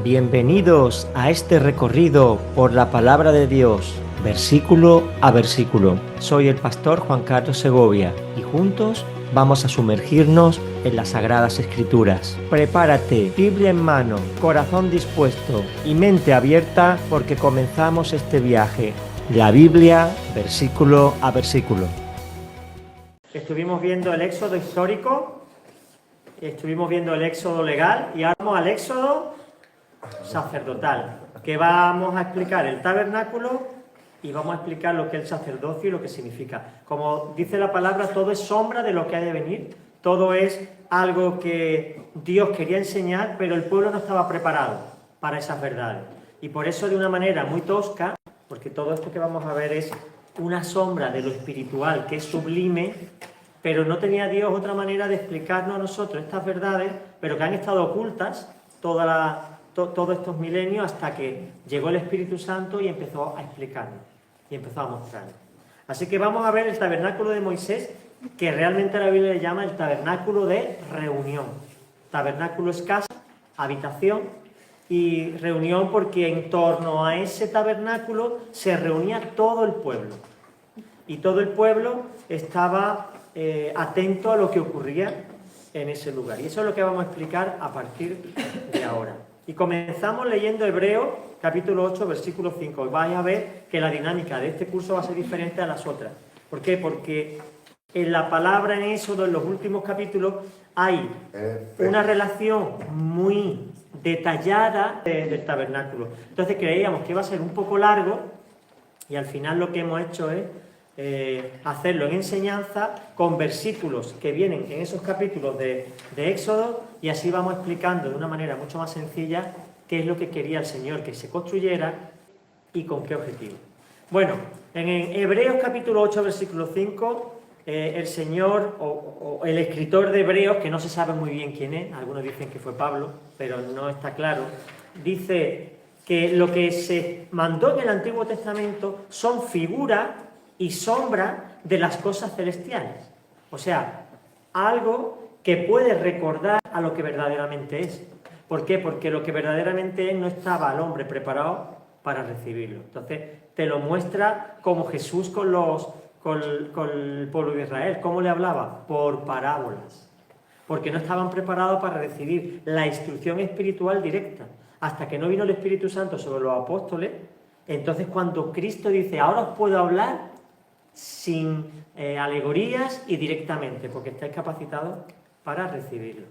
Bienvenidos a este recorrido por la palabra de Dios, versículo a versículo. Soy el pastor Juan Carlos Segovia y juntos vamos a sumergirnos en las Sagradas Escrituras. Prepárate, Biblia en mano, corazón dispuesto y mente abierta porque comenzamos este viaje. La Biblia, versículo a versículo. Estuvimos viendo el éxodo histórico, estuvimos viendo el éxodo legal y ahora vamos al éxodo sacerdotal, que vamos a explicar el tabernáculo y vamos a explicar lo que es el sacerdocio y lo que significa. Como dice la palabra, todo es sombra de lo que ha de venir, todo es algo que Dios quería enseñar, pero el pueblo no estaba preparado para esas verdades. Y por eso, de una manera muy tosca, porque todo esto que vamos a ver es una sombra de lo espiritual, que es sublime, pero no tenía Dios otra manera de explicarnos a nosotros estas verdades, pero que han estado ocultas todos estos milenios hasta que llegó el Espíritu Santo y empezó a explicarnos, y empezó a mostrarnos. Así que vamos a ver el tabernáculo de Moisés, que realmente la Biblia le llama el tabernáculo de reunión. Tabernáculo es casa, habitación, y reunión porque en torno a ese tabernáculo se reunía todo el pueblo. Y todo el pueblo estaba atento a lo que ocurría en ese lugar. Y eso es lo que vamos a explicar a partir de ahora. Y comenzamos leyendo Hebreos, capítulo 8, versículo 5. Vais a ver que la dinámica de este curso va a ser diferente a las otras. ¿Por qué? Porque en la palabra en Éxodo, en los últimos capítulos, hay una relación muy detallada del tabernáculo. Entonces creíamos que iba a ser un poco largo y al final lo que hemos hecho es hacerlo en enseñanza con versículos que vienen en esos capítulos de Éxodo, y así vamos explicando de una manera mucho más sencilla qué es lo que quería el Señor que se construyera y con qué objetivo. Bueno, en Hebreos capítulo 8, versículo 5, el Señor o el escritor de Hebreos, que no se sabe muy bien quién es, algunos dicen que fue Pablo, pero no está claro, dice que lo que se mandó en el Antiguo Testamento son figuras y sombra de las cosas celestiales. O sea, algo que puede recordar a lo que verdaderamente es. ¿Por qué? Porque lo que verdaderamente es no estaba el hombre preparado para recibirlo. Entonces, te lo muestra como Jesús con el pueblo de Israel. ¿Cómo le hablaba? Por parábolas. Porque no estaban preparados para recibir la instrucción espiritual directa. Hasta que no vino el Espíritu Santo sobre los apóstoles, entonces cuando Cristo dice, ahora os puedo hablar sin alegorías y directamente, porque estáis capacitados para recibirlo.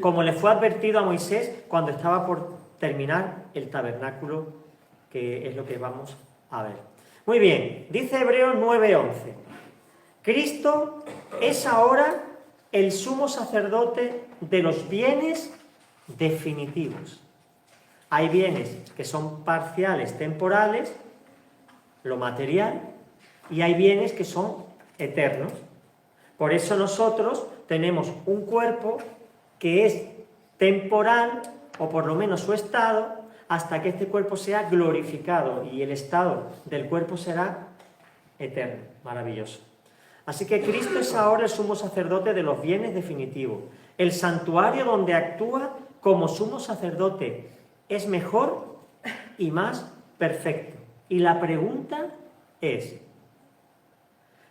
Como le fue advertido a Moisés cuando estaba por terminar el tabernáculo, que es lo que vamos a ver. Muy bien, dice Hebreos 9:11. Cristo es ahora el sumo sacerdote de los bienes definitivos. Hay bienes que son parciales, temporales, lo material, y hay bienes que son eternos. Por eso nosotros tenemos un cuerpo que es temporal, o por lo menos su estado, hasta que este cuerpo sea glorificado, y el estado del cuerpo será eterno, maravilloso. Así que Cristo es ahora el sumo sacerdote de los bienes definitivos. El santuario donde actúa como sumo sacerdote es mejor y más perfecto. Y la pregunta es,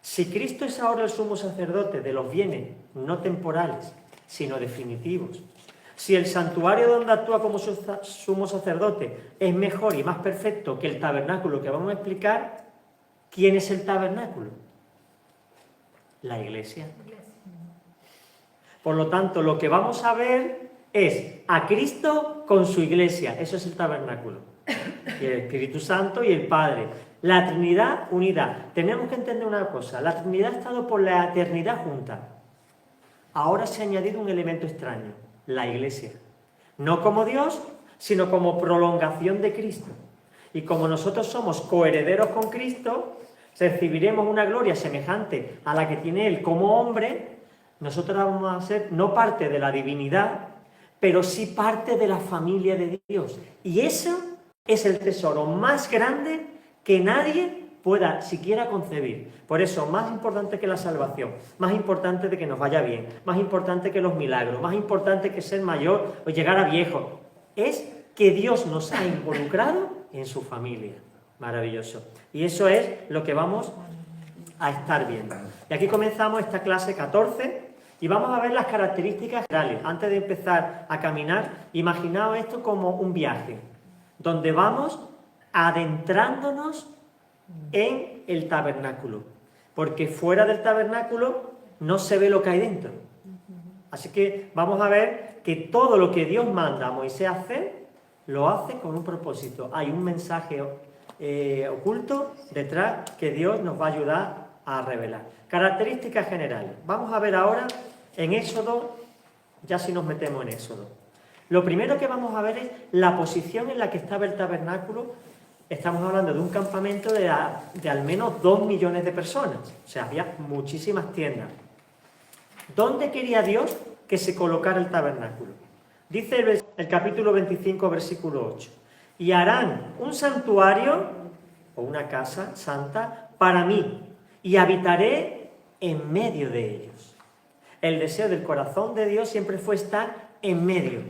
si Cristo es ahora el sumo sacerdote de los bienes no temporales, sino definitivos, si el santuario donde actúa como sumo sacerdote es mejor y más perfecto que el tabernáculo que vamos a explicar, ¿quién es el tabernáculo? La iglesia. Por lo tanto, lo que vamos a ver es a Cristo con su iglesia. Eso es el tabernáculo. Y el Espíritu Santo y el Padre. La Trinidad unida. Tenemos que entender una cosa. La Trinidad ha estado por la eternidad junta. Ahora se ha añadido un elemento extraño. La iglesia. No como Dios, sino como prolongación de Cristo. Y como nosotros somos coherederos con Cristo, recibiremos una gloria semejante a la que tiene Él como hombre. Nosotros vamos a ser no parte de la divinidad, pero sí parte de la familia de Dios. Y eso es el tesoro más grande que nadie pueda siquiera concebir. Por eso, más importante que la salvación, más importante de que nos vaya bien, más importante que los milagros, más importante que ser mayor o llegar a viejo, es que Dios nos ha involucrado en su familia. Maravilloso. Y eso es lo que vamos a estar viendo. Y aquí comenzamos esta clase 14 y vamos a ver las características generales. Antes de empezar a caminar, imaginaos esto como un viaje, donde vamos adentrándonos en el tabernáculo, porque fuera del tabernáculo no se ve lo que hay dentro. Así que vamos a ver que todo lo que Dios manda a Moisés hacer, lo hace con un propósito. Hay un mensaje oculto detrás que Dios nos va a ayudar a revelar. Características generales. Vamos a ver ahora en Éxodo, ya si nos metemos en Éxodo. Lo primero que vamos a ver es la posición en la que estaba el tabernáculo. Estamos hablando de un campamento de al menos 2 millones de personas. O sea, había muchísimas tiendas. ¿Dónde quería Dios que se colocara el tabernáculo? Dice el capítulo 25, versículo 8. Y harán un santuario o una casa santa para mí, y habitaré en medio de ellos. El deseo del corazón de Dios siempre fue estar en medio.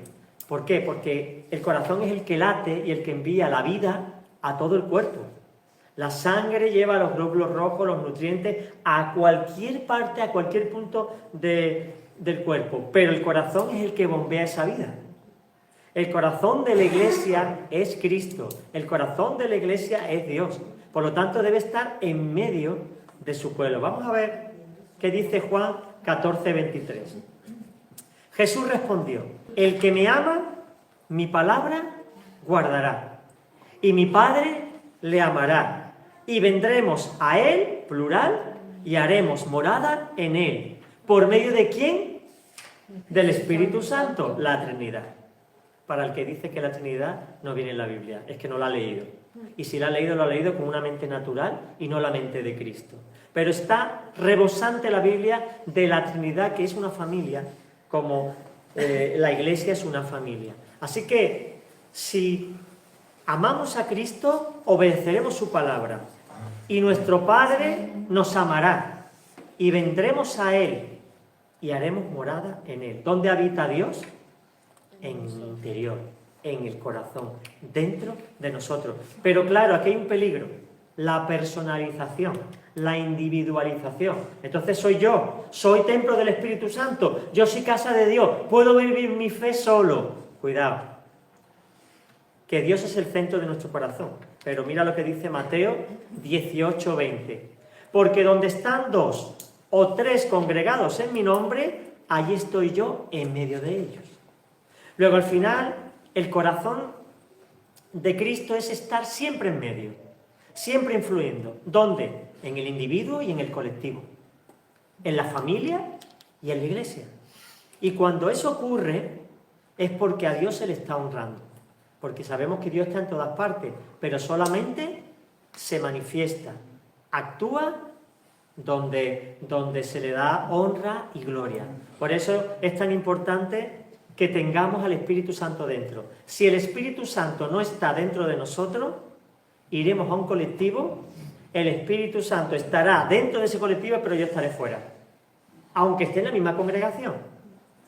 ¿Por qué? Porque el corazón es el que late y el que envía la vida a todo el cuerpo. La sangre lleva los glóbulos rojos, los nutrientes, a cualquier parte, a cualquier punto del cuerpo. Pero el corazón es el que bombea esa vida. El corazón de la iglesia es Cristo. El corazón de la iglesia es Dios. Por lo tanto, debe estar en medio de su pueblo. Vamos a ver qué dice Juan 14, 23. Jesús respondió: el que me ama, mi palabra guardará, y mi Padre le amará, y vendremos a él, plural, y haremos morada en él. ¿Por medio de quién? Del Espíritu Santo, la Trinidad. Para el que dice que la Trinidad no viene en la Biblia, es que no la ha leído. Y si la ha leído, lo ha leído con una mente natural y no la mente de Cristo. Pero está rebosante la Biblia de la Trinidad, que es una familia, como la iglesia es una familia. Así que, si amamos a Cristo, obedeceremos su palabra. Y nuestro Padre nos amará. Y vendremos a Él y haremos morada en Él. ¿Dónde habita Dios? En el interior, en el corazón, dentro de nosotros. Pero claro, aquí hay un peligro: la personalización, la individualización. Entonces soy templo del Espíritu Santo, yo soy casa de Dios, puedo vivir mi fe solo. Cuidado, que Dios es el centro de nuestro corazón. Pero mira lo que dice Mateo 18, 20. Porque donde están 2 o 3 congregados en mi nombre, allí estoy yo en medio de ellos. Luego, al final, el corazón de Cristo es estar siempre en medio, siempre influyendo. ¿Dónde? En el individuo y en el colectivo, en la familia y en la iglesia. Y cuando eso ocurre, es porque a Dios se le está honrando. Porque sabemos que Dios está en todas partes, pero solamente se manifiesta, actúa donde se le da honra y gloria. Por eso es tan importante que tengamos al Espíritu Santo dentro. Si el Espíritu Santo no está dentro de nosotros, iremos a un colectivo, el Espíritu Santo estará dentro de ese colectivo, pero yo estaré fuera, aunque esté en la misma congregación.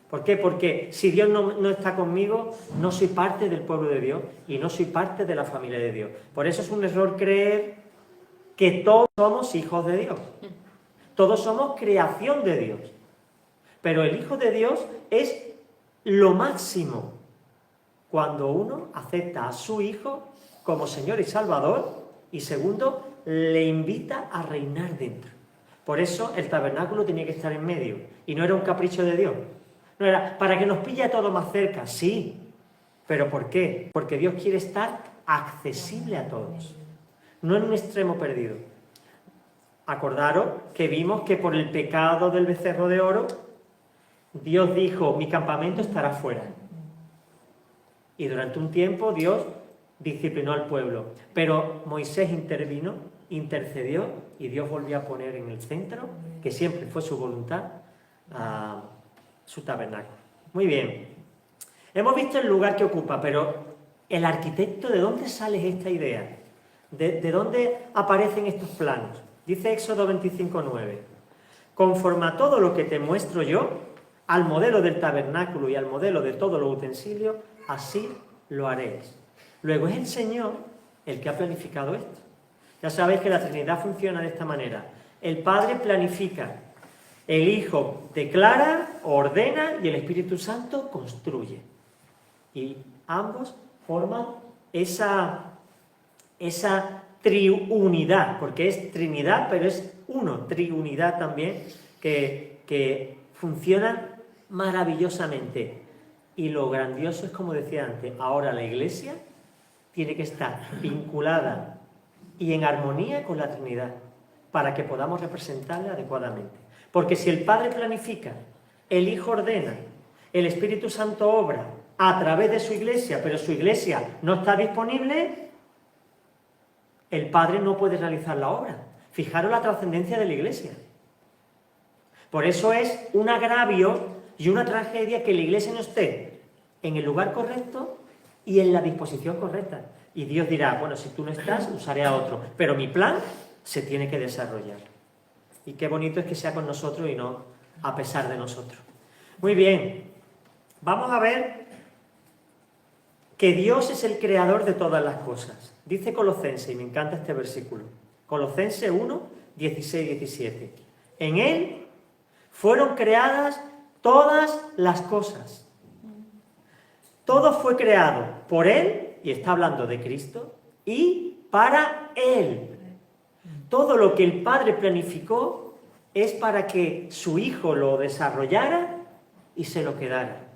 ¿Por qué? Porque si Dios no está conmigo, no soy parte del pueblo de Dios y no soy parte de la familia de Dios. Por eso es un error creer que todos somos hijos de Dios. Todos somos creación de Dios. Pero el Hijo de Dios es lo máximo cuando uno acepta a su Hijo como Señor y Salvador, y segundo, le invita a reinar dentro. Por eso el tabernáculo tenía que estar en medio, y no era un capricho de Dios. No era para que nos pille a todos más cerca, sí. ¿Pero por qué? Porque Dios quiere estar accesible a todos, no en un extremo perdido. Acordaros que vimos que por el pecado del becerro de oro, Dios dijo: mi campamento estará fuera. Y durante un tiempo Dios disciplinó al pueblo. Pero Moisés intervino, intercedió, y Dios volvió a poner en el centro, que siempre fue su voluntad, a su tabernáculo. Muy bien. Hemos visto el lugar que ocupa, pero el arquitecto, ¿de dónde sale esta idea? ¿De dónde aparecen estos planos? Dice Éxodo 25:9. Conforme a todo lo que te muestro yo, al modelo del tabernáculo y al modelo de todos los utensilios, así lo haréis. Luego es el Señor el que ha planificado esto. Ya sabéis que la Trinidad funciona de esta manera. El Padre planifica, el Hijo declara, ordena y el Espíritu Santo construye. Y ambos forman esa triunidad, porque es Trinidad, pero es uno, triunidad también, que funcionan maravillosamente. Y lo grandioso es, como decía antes, ahora la Iglesia tiene que estar vinculada y en armonía con la Trinidad, para que podamos representarla adecuadamente. Porque si el Padre planifica, el Hijo ordena, el Espíritu Santo obra a través de su Iglesia, pero su Iglesia no está disponible, el Padre no puede realizar la obra. Fijaros la trascendencia de la Iglesia. Por eso es un agravio y una tragedia que la Iglesia no esté en el lugar correcto y en la disposición correcta. Y Dios dirá, bueno, si tú no estás, usaré a otro. Pero mi plan se tiene que desarrollar. Y qué bonito es que sea con nosotros y no a pesar de nosotros. Muy bien, vamos a ver que Dios es el creador de todas las cosas. Dice Colosenses, y me encanta este versículo, Colosenses 1, 16, 17. En Él fueron creadas todas las cosas. Todo fue creado por Él, y está hablando de Cristo, y para Él. Todo lo que el Padre planificó es para que su Hijo lo desarrollara y se lo quedara,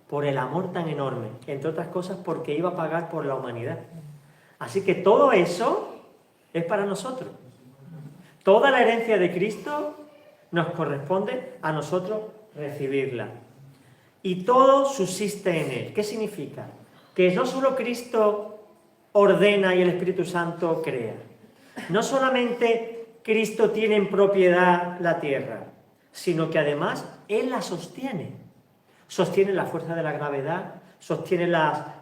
por el amor tan enorme, entre otras cosas porque iba a pagar por la humanidad. Así que todo eso es para nosotros. Toda la herencia de Cristo nos corresponde a nosotros recibirla. Y todo subsiste en Él. ¿Qué significa? Que no solo Cristo ordena y el Espíritu Santo crea. No solamente Cristo tiene en propiedad la tierra, sino que además Él la sostiene. Sostiene la fuerza de la gravedad, sostiene las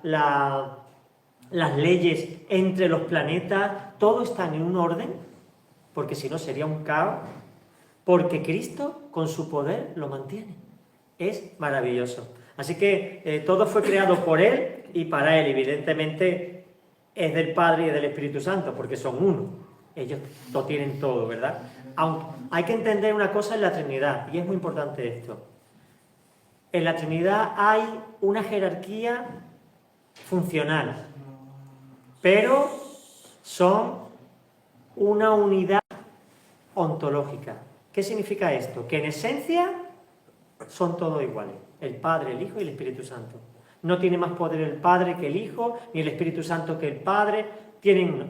leyes entre los planetas, todo está en un orden, porque si no sería un caos, porque Cristo con su poder lo mantiene. Es maravilloso. Así que todo fue creado por Él y para Él. Evidentemente es del Padre y del Espíritu Santo, porque son uno. Ellos lo tienen todo, ¿verdad? Aunque hay que entender una cosa en la Trinidad, y es muy importante esto. En la Trinidad hay una jerarquía funcional, pero son una unidad ontológica. ¿Qué significa esto? Que en esencia son todos iguales, el Padre, el Hijo y el Espíritu Santo. No tiene más poder el Padre que el Hijo, ni el Espíritu Santo que el Padre.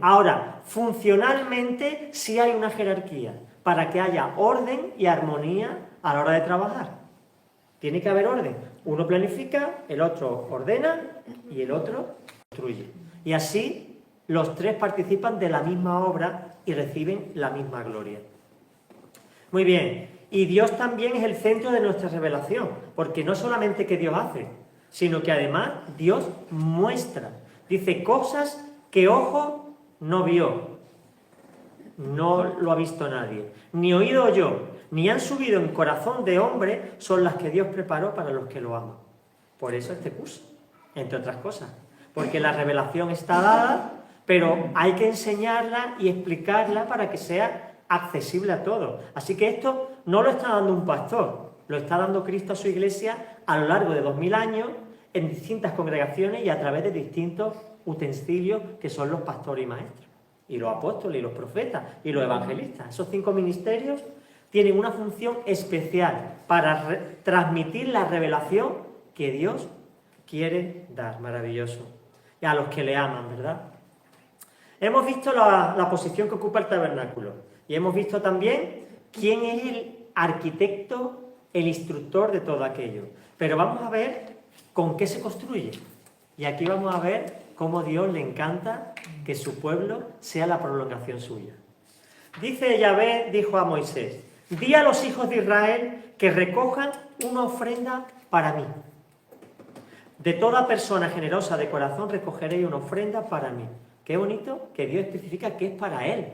Ahora, funcionalmente sí hay una jerarquía, para que haya orden y armonía a la hora de trabajar. Tiene que haber orden. Uno planifica, el otro ordena y el otro construye. Y así los tres participan de la misma obra y reciben la misma gloria. Muy bien. Y Dios también es el centro de nuestra revelación, porque no solamente que Dios hace, sino que además Dios muestra. Dice cosas que ojo no vio, no lo ha visto nadie, ni oído oyó, ni han subido en corazón de hombre, son las que Dios preparó para los que lo aman. Por eso este curso, entre otras cosas, porque la revelación está dada, pero hay que enseñarla y explicarla para que sea accesible a todos. Así que esto no lo está dando un pastor, lo está dando Cristo a su Iglesia a lo largo de 2000 años, en distintas congregaciones y a través de distintos utensilios que son los pastores y maestros, y los apóstoles y los profetas y los evangelistas. Esos 5 ministerios tienen una función especial para transmitir la revelación que Dios quiere dar. Maravilloso. Y a los que le aman, ¿verdad? Hemos visto la posición que ocupa el tabernáculo y hemos visto también quién es el arquitecto, el instructor de todo aquello. Pero vamos a ver con qué se construye. Y aquí vamos a ver cómo Dios le encanta que su pueblo sea la prolongación suya. Dice Yahvé, dijo a Moisés, di a los hijos de Israel que recojan una ofrenda para mí. De toda persona generosa de corazón recogeréis una ofrenda para mí. Qué bonito que Dios especifica que es para Él.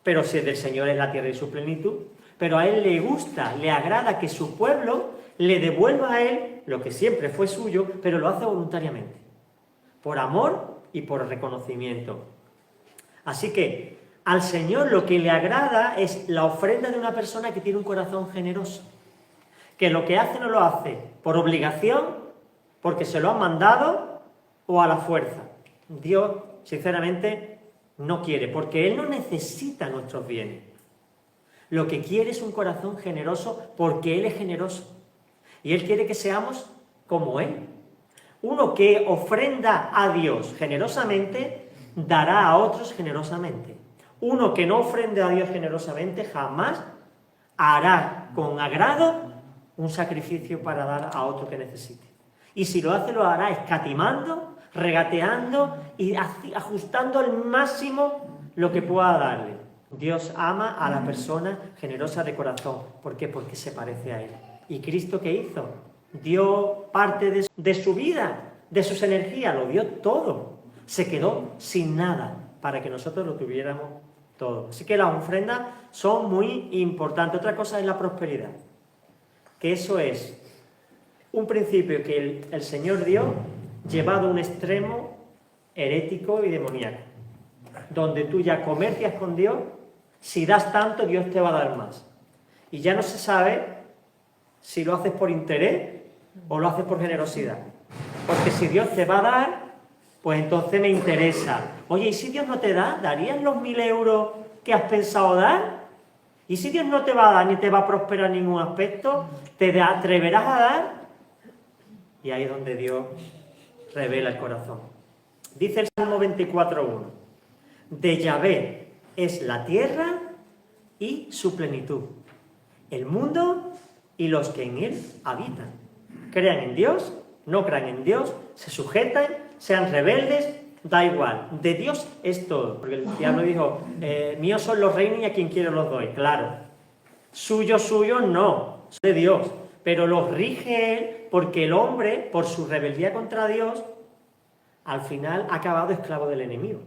Pero si del Señor es la tierra y su plenitud, pero a Él le gusta, le agrada que su pueblo le devuelva a Él lo que siempre fue suyo, pero lo hace voluntariamente. por amor y por reconocimiento. Así que al Señor lo que le agrada es la ofrenda de una persona que tiene un corazón generoso, que lo que hace no lo hace por obligación, porque se lo han mandado o a la fuerza. Dios, sinceramente, no quiere, porque Él no necesita nuestros bienes. Lo que quiere es un corazón generoso porque Él es generoso. Y Él quiere que seamos como Él. Uno que ofrenda a Dios generosamente, dará a otros generosamente. Uno que no ofrende a Dios generosamente, jamás hará con agrado un sacrificio para dar a otro que necesite. Y si lo hace, lo hará escatimando, regateando y ajustando al máximo lo que pueda darle. Dios ama a la persona generosa de corazón. ¿Por qué? Porque se parece a Él. ¿Y Cristo qué hizo? Dio parte de su vida, de sus energías, lo dio todo. Se quedó sin nada para que nosotros lo tuviéramos todo. Así que las ofrendas son muy importantes. Otra cosa es la prosperidad, que eso es un principio que el Señor dio llevado a un extremo herético y demoníaco, donde tú ya comercias con Dios, si das tanto, Dios te va a dar más. Y ya no se sabe si lo haces por interés o lo haces por generosidad. Porque si Dios te va a dar, pues entonces me interesa. Oye, ¿y si Dios no te da? ¿Darías los 1.000 euros que has pensado dar? ¿Y si Dios no te va a dar ni te va a prosperar en ningún aspecto? ¿Te atreverás a dar? Y ahí es donde Dios revela el corazón. Dice el Salmo 24:1. De Yahvé es la tierra y su plenitud, el mundo y los que en él habitan. Crean en Dios, no crean en Dios, se sujetan, sean rebeldes, da igual. De Dios es todo. Porque el diablo dijo, míos son los reinos y a quien quiero los doy. Claro. Suyos no, son de Dios. Pero los rige Él porque el hombre, por su rebeldía contra Dios, al final ha acabado esclavo del enemigo.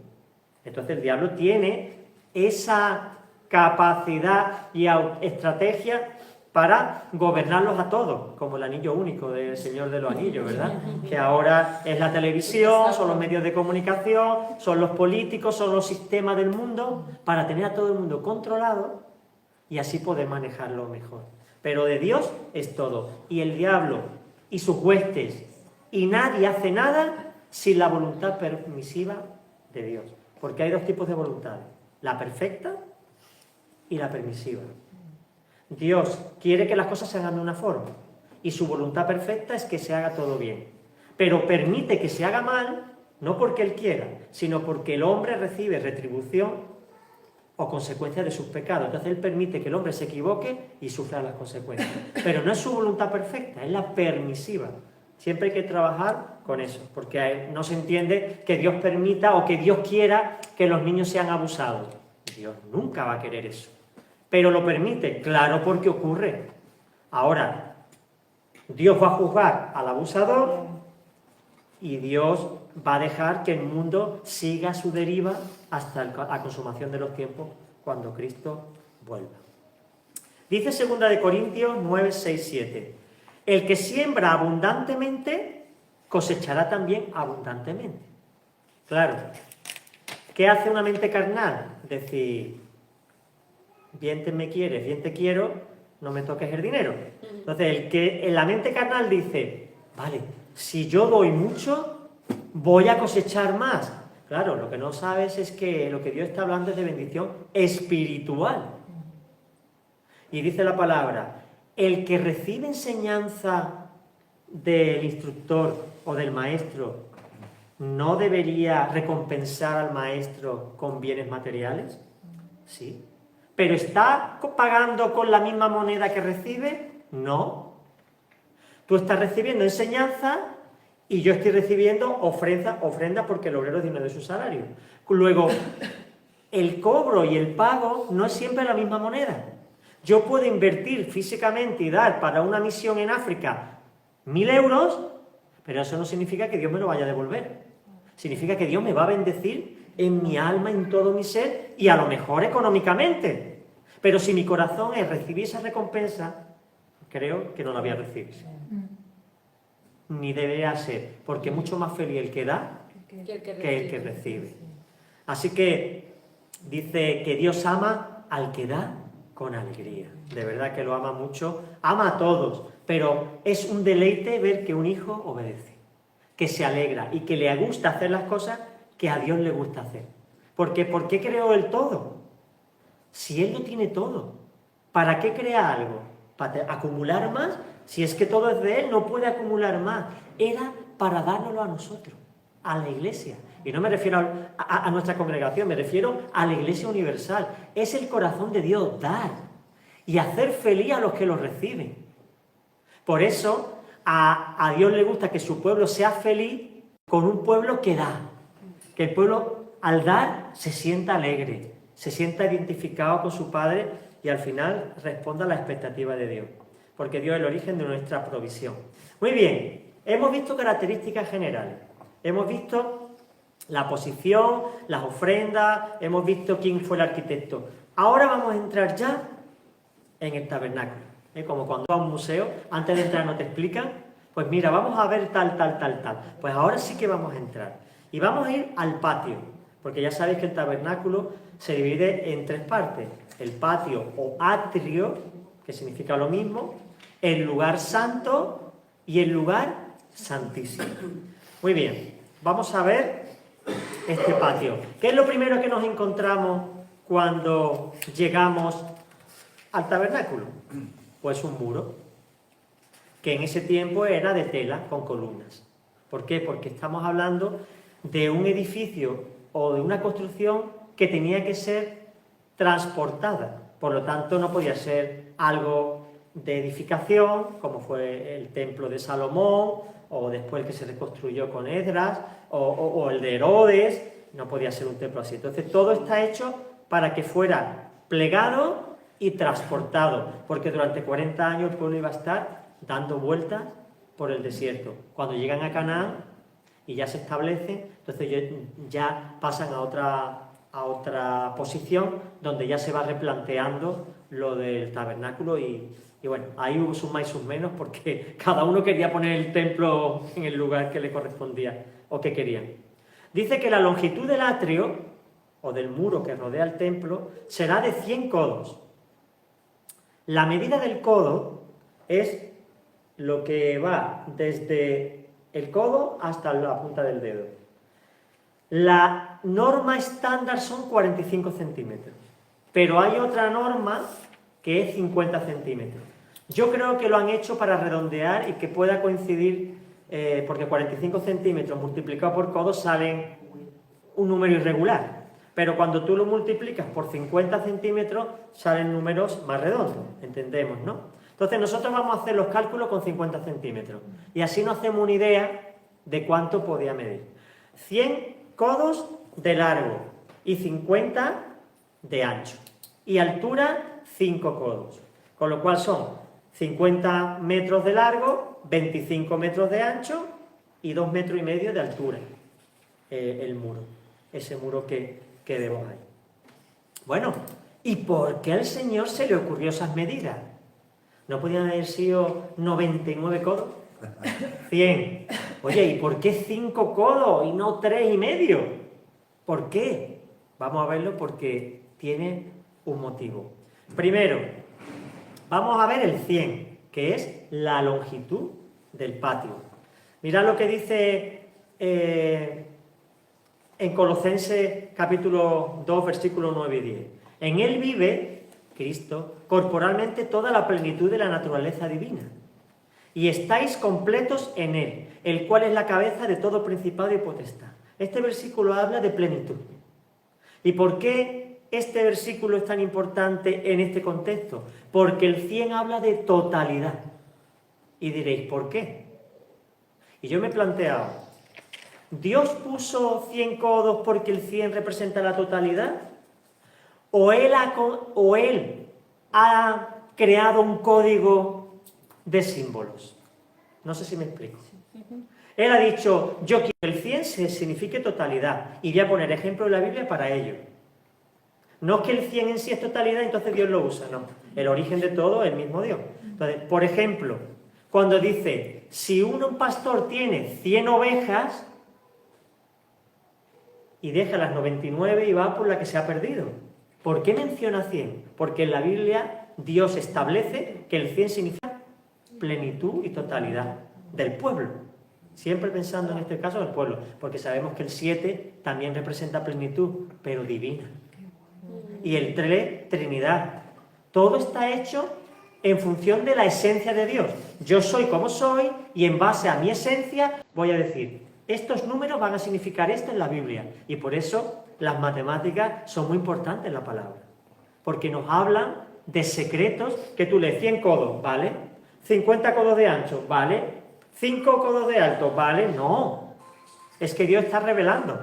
Entonces el diablo tiene esa capacidad y estrategia para gobernarlos a todos, como el anillo único del Señor de los Anillos, ¿verdad? Que ahora es la televisión, son los medios de comunicación, son los políticos, son los sistemas del mundo, para tener a todo el mundo controlado y así poder manejarlo mejor. Pero de Dios es todo. Y el diablo y sus huestes, y nadie hace nada sin la voluntad permisiva de Dios. Porque hay dos tipos de voluntades, la perfecta y la permisiva. Dios quiere que las cosas se hagan de una forma y su voluntad perfecta es que se haga todo bien. Pero permite que se haga mal, no porque Él quiera, sino porque el hombre recibe retribución o consecuencias de sus pecados. Entonces Él permite que el hombre se equivoque y sufra las consecuencias. Pero no es su voluntad perfecta, es la permisiva. Siempre hay que trabajar con eso, porque no se entiende que Dios permita o que Dios quiera que los niños sean abusados. Dios nunca va a querer eso. Pero lo permite, claro, porque ocurre. Ahora, Dios va a juzgar al abusador y Dios va a dejar que el mundo siga su deriva hasta la consumación de los tiempos, cuando Cristo vuelva. Dice 2 Corintios 9, 6, 7. El que siembra abundantemente, cosechará también abundantemente. Claro. ¿Qué hace una mente carnal? Decir, bien te me quieres, bien te quiero, no me toques el dinero. Entonces, el que en la mente carnal dice, vale, si yo doy mucho, voy a cosechar más. Claro, lo que no sabes es que lo que Dios está hablando es de bendición espiritual. Y dice la palabra, el que recibe enseñanza del instructor o del maestro, ¿no debería recompensar al maestro con bienes materiales? Sí. ¿Pero está pagando con la misma moneda que recibe? No. Tú estás recibiendo enseñanza y yo estoy recibiendo ofrenda porque el obrero es digno de su salario. Luego, el cobro y el pago no es siempre la misma moneda. Yo puedo invertir físicamente y dar para una misión en África 1.000 euros, pero eso no significa que Dios me lo vaya a devolver. Significa que Dios me va a bendecir en mi alma, en todo mi ser, y a lo mejor económicamente. Pero si mi corazón es recibir esa recompensa, creo que no la voy a recibir. Ni debería ser, porque mucho más feliz el que da que el que recibe. Así que dice que Dios ama al que da con alegría. De verdad que lo ama mucho, ama a todos, pero es un deleite ver que un hijo obedece, que se alegra y que le gusta hacer las cosas que a Dios le gusta hacer. Porque ¿por qué creó Él todo? Si Él lo tiene todo, ¿para qué crea algo? ¿Para acumular más? Si es que todo es de Él, no puede acumular más. Era para dárnoslo a nosotros, a la Iglesia. Y no me refiero a nuestra congregación, me refiero a la Iglesia universal. Es el corazón de Dios, dar y hacer feliz a los que lo reciben. Por eso a Dios le gusta que su pueblo sea feliz con un pueblo que da. Que el pueblo al dar se sienta alegre, se sienta identificado con su Padre y al final responda a la expectativa de Dios. Porque Dios es el origen de nuestra provisión. Muy bien, hemos visto características generales. Hemos visto la posición, las ofrendas, hemos visto quién fue el arquitecto. Ahora vamos a entrar ya en el tabernáculo. Como cuando vas a un museo, antes de entrar no te explican, pues mira, vamos a ver tal. Pues ahora sí que vamos a entrar. Y vamos a ir al patio, porque ya sabéis que el tabernáculo se divide en tres partes. El patio o atrio, que significa lo mismo, el lugar santo y el lugar santísimo. Muy bien, vamos a ver este patio. ¿Qué es lo primero que nos encontramos cuando llegamos al tabernáculo? Pues un muro, que en ese tiempo era de tela con columnas. ¿Por qué? Porque estamos hablando de un edificio o de una construcción que tenía que ser transportada. Por lo tanto, no podía ser algo de edificación, como fue el templo de Salomón, o después el que se reconstruyó con Esdras, o el de Herodes. No podía ser un templo así. Entonces, todo está hecho para que fuera plegado y transportado, porque durante 40 años el pueblo iba a estar dando vueltas por el desierto. Cuando llegan a Canaán y ya se establecen, entonces ya pasan a otra posición donde ya se va replanteando lo del tabernáculo y bueno, ahí hubo sus más y sus menos porque cada uno quería poner el templo en el lugar que le correspondía o que querían. Dice que la longitud del atrio o del muro que rodea el templo será de 100 codos. La medida del codo es lo que va desde el codo hasta la punta del dedo. La norma estándar son 45 centímetros, pero hay otra norma que es 50 centímetros. Yo creo que lo han hecho para redondear y que pueda coincidir, porque 45 centímetros multiplicado por codo salen un número irregular, pero cuando tú lo multiplicas por 50 centímetros salen números más redondos, entendemos, ¿no? Entonces nosotros vamos a hacer los cálculos con 50 centímetros y así nos hacemos una idea de cuánto podía medir. 100 codos de largo y 50 de ancho y altura 5 codos, con lo cual son 50 metros de largo, 25 metros de ancho y 2,5 metros de altura el muro, ese muro que vemos ahí. Bueno, ¿y por qué al Señor se le ocurrió esas medidas? ¿No podían haber sido 99 codos? 100. Oye, ¿y por qué 5 codos y no 3,5? ¿Por qué? Vamos a verlo porque tiene un motivo. Primero, vamos a ver el 100, que es la longitud del patio. Mirad lo que dice en Colosenses capítulo 2, versículos 9 y 10. En él vive, Cristo, corporalmente toda la plenitud de la naturaleza divina. Y estáis completos en él, el cual es la cabeza de todo principado y potestad. Este versículo habla de plenitud. ¿Y por qué este versículo es tan importante en este contexto? Porque el 100 habla de totalidad. Y diréis, ¿por qué? Y yo me he planteado, ¿Dios puso 100 codos porque el 100 representa la totalidad? ¿O Él ha creado un código de símbolos? No sé si me explico. Él ha dicho, yo quiero que el 100 signifique totalidad. Y voy a poner ejemplo de la Biblia para ello. No es que el 100 en sí es totalidad, entonces Dios lo usa, no. El origen de todo es el mismo Dios. Entonces, por ejemplo, cuando dice, si un pastor tiene 100 ovejas, y deja las 99 y va por la que se ha perdido. ¿Por qué menciona 100? Porque en la Biblia Dios establece que el 100 significa plenitud y totalidad del pueblo. Siempre pensando en este caso del pueblo, porque sabemos que el 7 también representa plenitud, pero divina. Y el 3, Trinidad. Todo está hecho en función de la esencia de Dios. Yo soy como soy y en base a mi esencia voy a decir, estos números van a significar esto en la Biblia. Y por eso las matemáticas son muy importantes en la palabra. Porque nos hablan de secretos que tú lees 100 codos, ¿vale? 50 codos de ancho, ¿vale? 5 codos de alto, ¿vale? No. Es que Dios está revelando.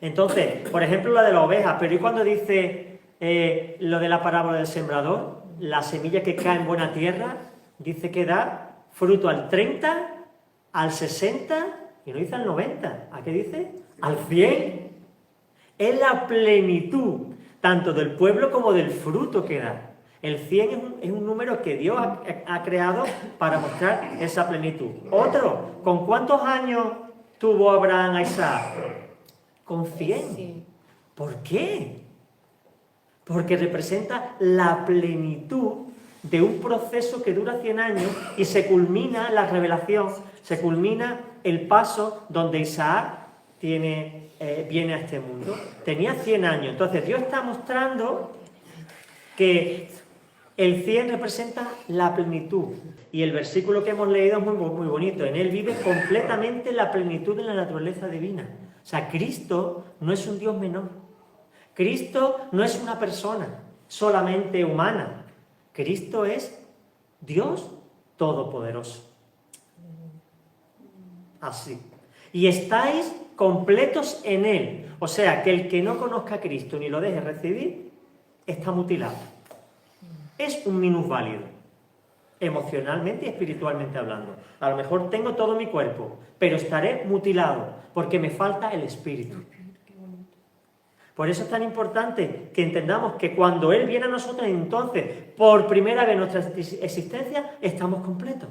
Entonces, por ejemplo, la de la oveja, pero ¿y cuando dice lo de la parábola del sembrador? La semilla que cae en buena tierra, dice que da fruto al 30, al 60 y no dice al 90. ¿A qué dice? Al 100. Es la plenitud, tanto del pueblo como del fruto que da. El 100 es un número que Dios ha creado para mostrar esa plenitud. Otro, ¿con cuántos años tuvo Abraham a Isaac? Con 100. ¿Por qué? Porque representa la plenitud de un proceso que dura 100 años y se culmina la revelación, se culmina el paso donde Isaac viene a este mundo. Tenía 100 años. Entonces Dios está mostrando que el 100 representa la plenitud. Y el versículo que hemos leído es muy bonito. En él vive completamente la plenitud de la naturaleza divina. O sea, Cristo no es un Dios menor. Cristo no es una persona solamente humana. Cristo es Dios todopoderoso. Así. Y estáis completos en Él. O sea, que el que no conozca a Cristo ni lo deje recibir, está mutilado. Es un minusválido, emocionalmente y espiritualmente hablando. A lo mejor tengo todo mi cuerpo, pero estaré mutilado, porque me falta el espíritu. Por eso es tan importante que entendamos que cuando Él viene a nosotros, entonces, por primera vez en nuestra existencia, estamos completos.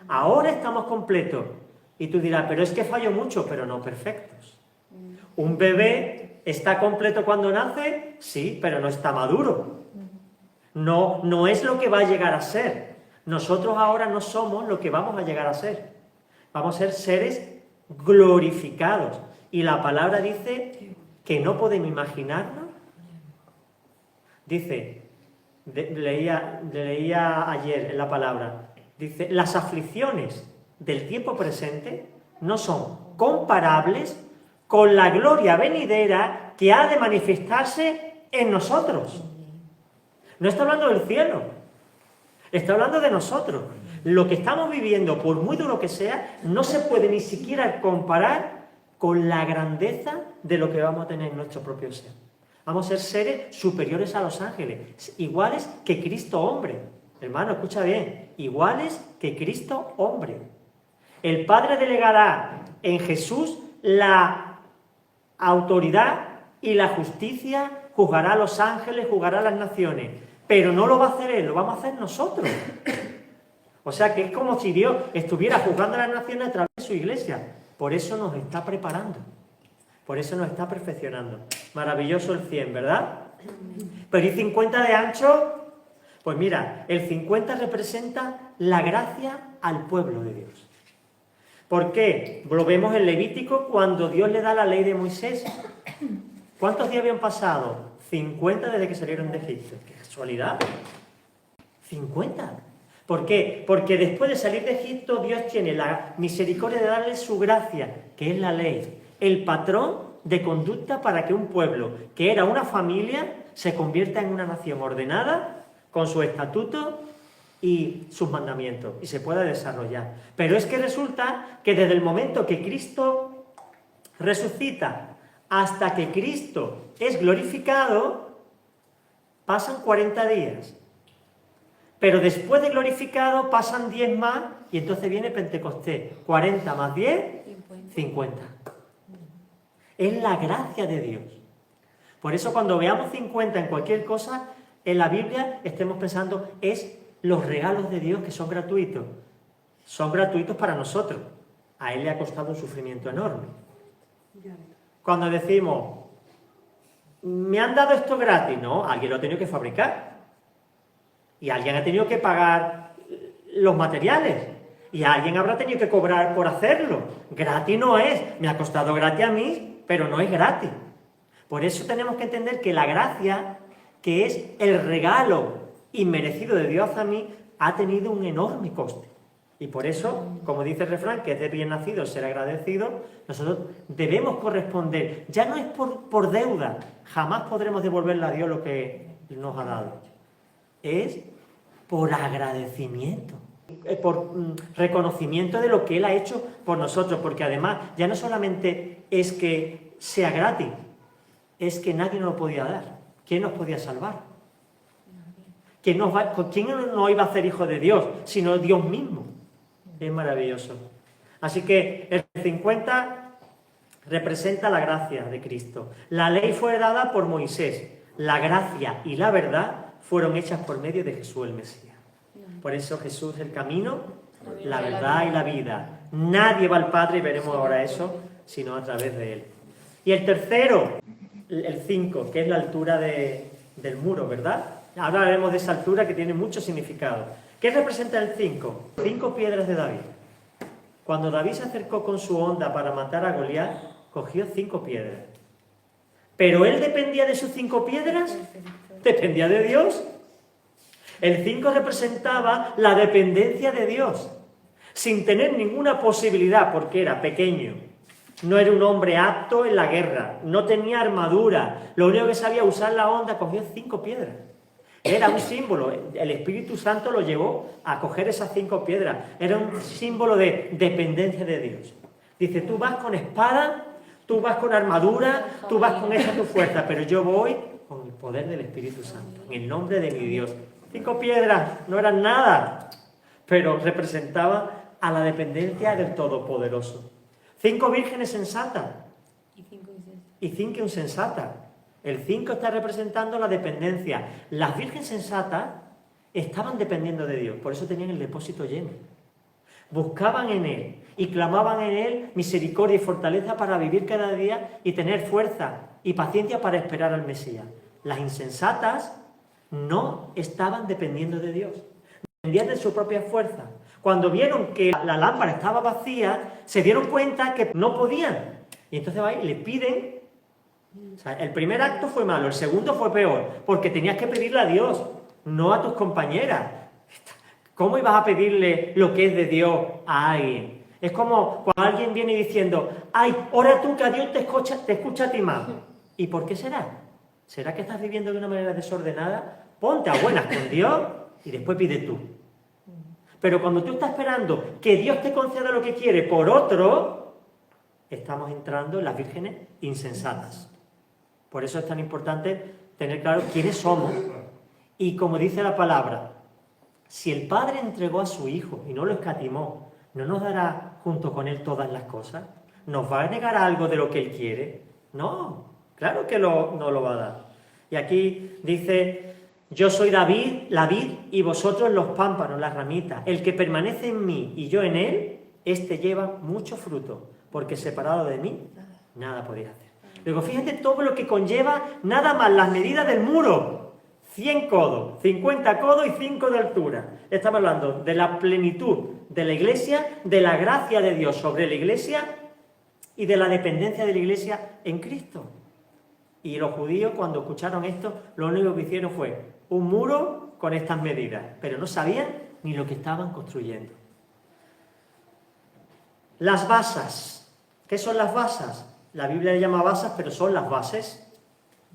Ahora estamos completos. Y tú dirás, pero es que fallo mucho, pero no perfectos. ¿Un bebé está completo cuando nace? Sí, pero no está maduro. No es lo que va a llegar a ser. Nosotros ahora no somos lo que vamos a llegar a ser. Vamos a ser seres glorificados. Y la palabra dice que no podemos imaginarnos. Dice, leía ayer en la palabra, dice, las aflicciones del tiempo presente no son comparables con la gloria venidera que ha de manifestarse en nosotros. No está hablando del cielo, está hablando de nosotros. Lo que estamos viviendo, por muy duro que sea, no se puede ni siquiera comparar con la grandeza de lo que vamos a tener en nuestro propio ser. Vamos a ser seres superiores a los ángeles, iguales que Cristo hombre. Hermano, escucha bien, iguales que Cristo hombre. El Padre delegará en Jesús la autoridad y la justicia, juzgará a los ángeles, juzgará a las naciones. Pero no lo va a hacer Él, lo vamos a hacer nosotros. O sea que es como si Dios estuviera juzgando a las naciones a través de su iglesia. Por eso nos está preparando. Por eso nos está perfeccionando. Maravilloso el 100, ¿verdad? Pero ¿y 50 de ancho? Pues mira, el 50 representa la gracia al pueblo de Dios. ¿Por qué? Lo vemos en Levítico cuando Dios le da la ley de Moisés. ¿Cuántos días habían pasado? 50 desde que salieron de Egipto. ¡Qué casualidad! 50. ¿Por qué? Porque después de salir de Egipto, Dios tiene la misericordia de darle su gracia, que es la ley, el patrón de conducta para que un pueblo, que era una familia, se convierta en una nación ordenada, con sus estatutos y sus mandamientos, y se pueda desarrollar. Pero es que resulta que desde el momento que Cristo resucita hasta que Cristo es glorificado, pasan 40 días. Pero después de glorificado pasan 10 más y entonces viene Pentecostés. 40 más 10, 50. Es la gracia de Dios. Por eso cuando veamos 50 en cualquier cosa, en la Biblia estemos pensando, es los regalos de Dios que son gratuitos. Son gratuitos para nosotros. A Él le ha costado un sufrimiento enorme. Cuando decimos, me han dado esto gratis, no, alguien lo ha tenido que fabricar. Y alguien ha tenido que pagar los materiales. Y alguien habrá tenido que cobrar por hacerlo. Gratis no es, me ha costado gratis a mí, pero no es gratis. Por eso tenemos que entender que la gracia, que es el regalo inmerecido de Dios a mí, ha tenido un enorme coste. Y por eso, como dice el refrán, que es de bien nacido ser agradecido, nosotros debemos corresponder. Ya no es por deuda, jamás podremos devolverle a Dios lo que nos ha dado. Es por agradecimiento, por reconocimiento de lo que Él ha hecho por nosotros, porque además ya no solamente es que sea gratis, es que nadie nos lo podía dar. ¿Quién nos podía salvar? ¿Quién nos iba a hacer hijos de Dios, sino Dios mismo? Es maravilloso. Así que el 50 representa la gracia de Cristo. La ley fue dada por Moisés. La gracia y la verdad fueron hechas por medio de Jesús el Mesías. Por eso Jesús es el camino, la verdad y la vida. Nadie va al Padre, y veremos ahora eso, sino a través de Él. Y el tercero, el 5, que es la altura del muro, ¿verdad? Ahora hablaremos de esa altura que tiene mucho significado. ¿Qué representa el 5? 5 piedras de David. Cuando David se acercó con su honda para matar a Goliat, cogió 5 piedras. ¿Pero él dependía de sus 5 piedras? ¿Dependía de Dios? El 5 representaba la dependencia de Dios, sin tener ninguna posibilidad, porque era pequeño. No era un hombre apto en la guerra, no tenía armadura, lo único que sabía usar la honda, cogió 5 piedras. Era un símbolo, el Espíritu Santo lo llevó a coger esas 5 piedras, era un símbolo de dependencia de Dios. Dice, tú vas con espada, tú vas con armadura, tú vas con esa tu fuerza, pero yo voy con el poder del Espíritu Santo, en el nombre de mi Dios. 5 piedras no eran nada, pero representaban a la dependencia del Todopoderoso. 5 vírgenes sensatas y 5 insensatas. El 5 está representando la dependencia. Las vírgenes sensatas estaban dependiendo de Dios, por eso tenían el depósito lleno. Buscaban en Él y clamaban en Él misericordia y fortaleza para vivir cada día y tener fuerza y paciencia para esperar al Mesías. Las insensatas no estaban dependiendo de Dios, dependían de su propia fuerza. Cuando vieron que la lámpara estaba vacía, se dieron cuenta que no podían. Y entonces va y le piden. O sea, el primer acto fue malo, el segundo fue peor, porque tenías que pedirle a Dios, no a tus compañeras. ¿Cómo ibas a pedirle lo que es de Dios a alguien? Es como cuando alguien viene diciendo, ay, ora tú que a Dios te escucha a ti más. ¿Y por qué será? ¿Será que estás viviendo de una manera desordenada? Ponte a buenas con Dios y después pide tú. Pero cuando tú estás esperando que Dios te conceda lo que quiere por otro, estamos entrando en las vírgenes insensatas. Por eso es tan importante tener claro quiénes somos. Y como dice la palabra, si el Padre entregó a su Hijo y no lo escatimó, ¿no nos dará junto con Él todas las cosas? ¿Nos va a negar algo de lo que Él quiere? No, claro que no lo va a dar. Y aquí dice, yo soy David, la vid, y vosotros los pámpanos, las ramitas. El que permanece en mí y yo en él, éste lleva mucho fruto, porque separado de mí, nada podéis hacer. Luego, fíjate todo lo que conlleva nada más las medidas del muro. 100 codos, 50 codos y 5 de altura. Estamos hablando de la plenitud de la Iglesia, de la gracia de Dios sobre la Iglesia y de la dependencia de la Iglesia en Cristo. Y los judíos, cuando escucharon esto, lo único que hicieron fue un muro con estas medidas, pero no sabían ni lo que estaban construyendo. Las basas. ¿Qué son las basas? La Biblia le llama basas, pero son las bases,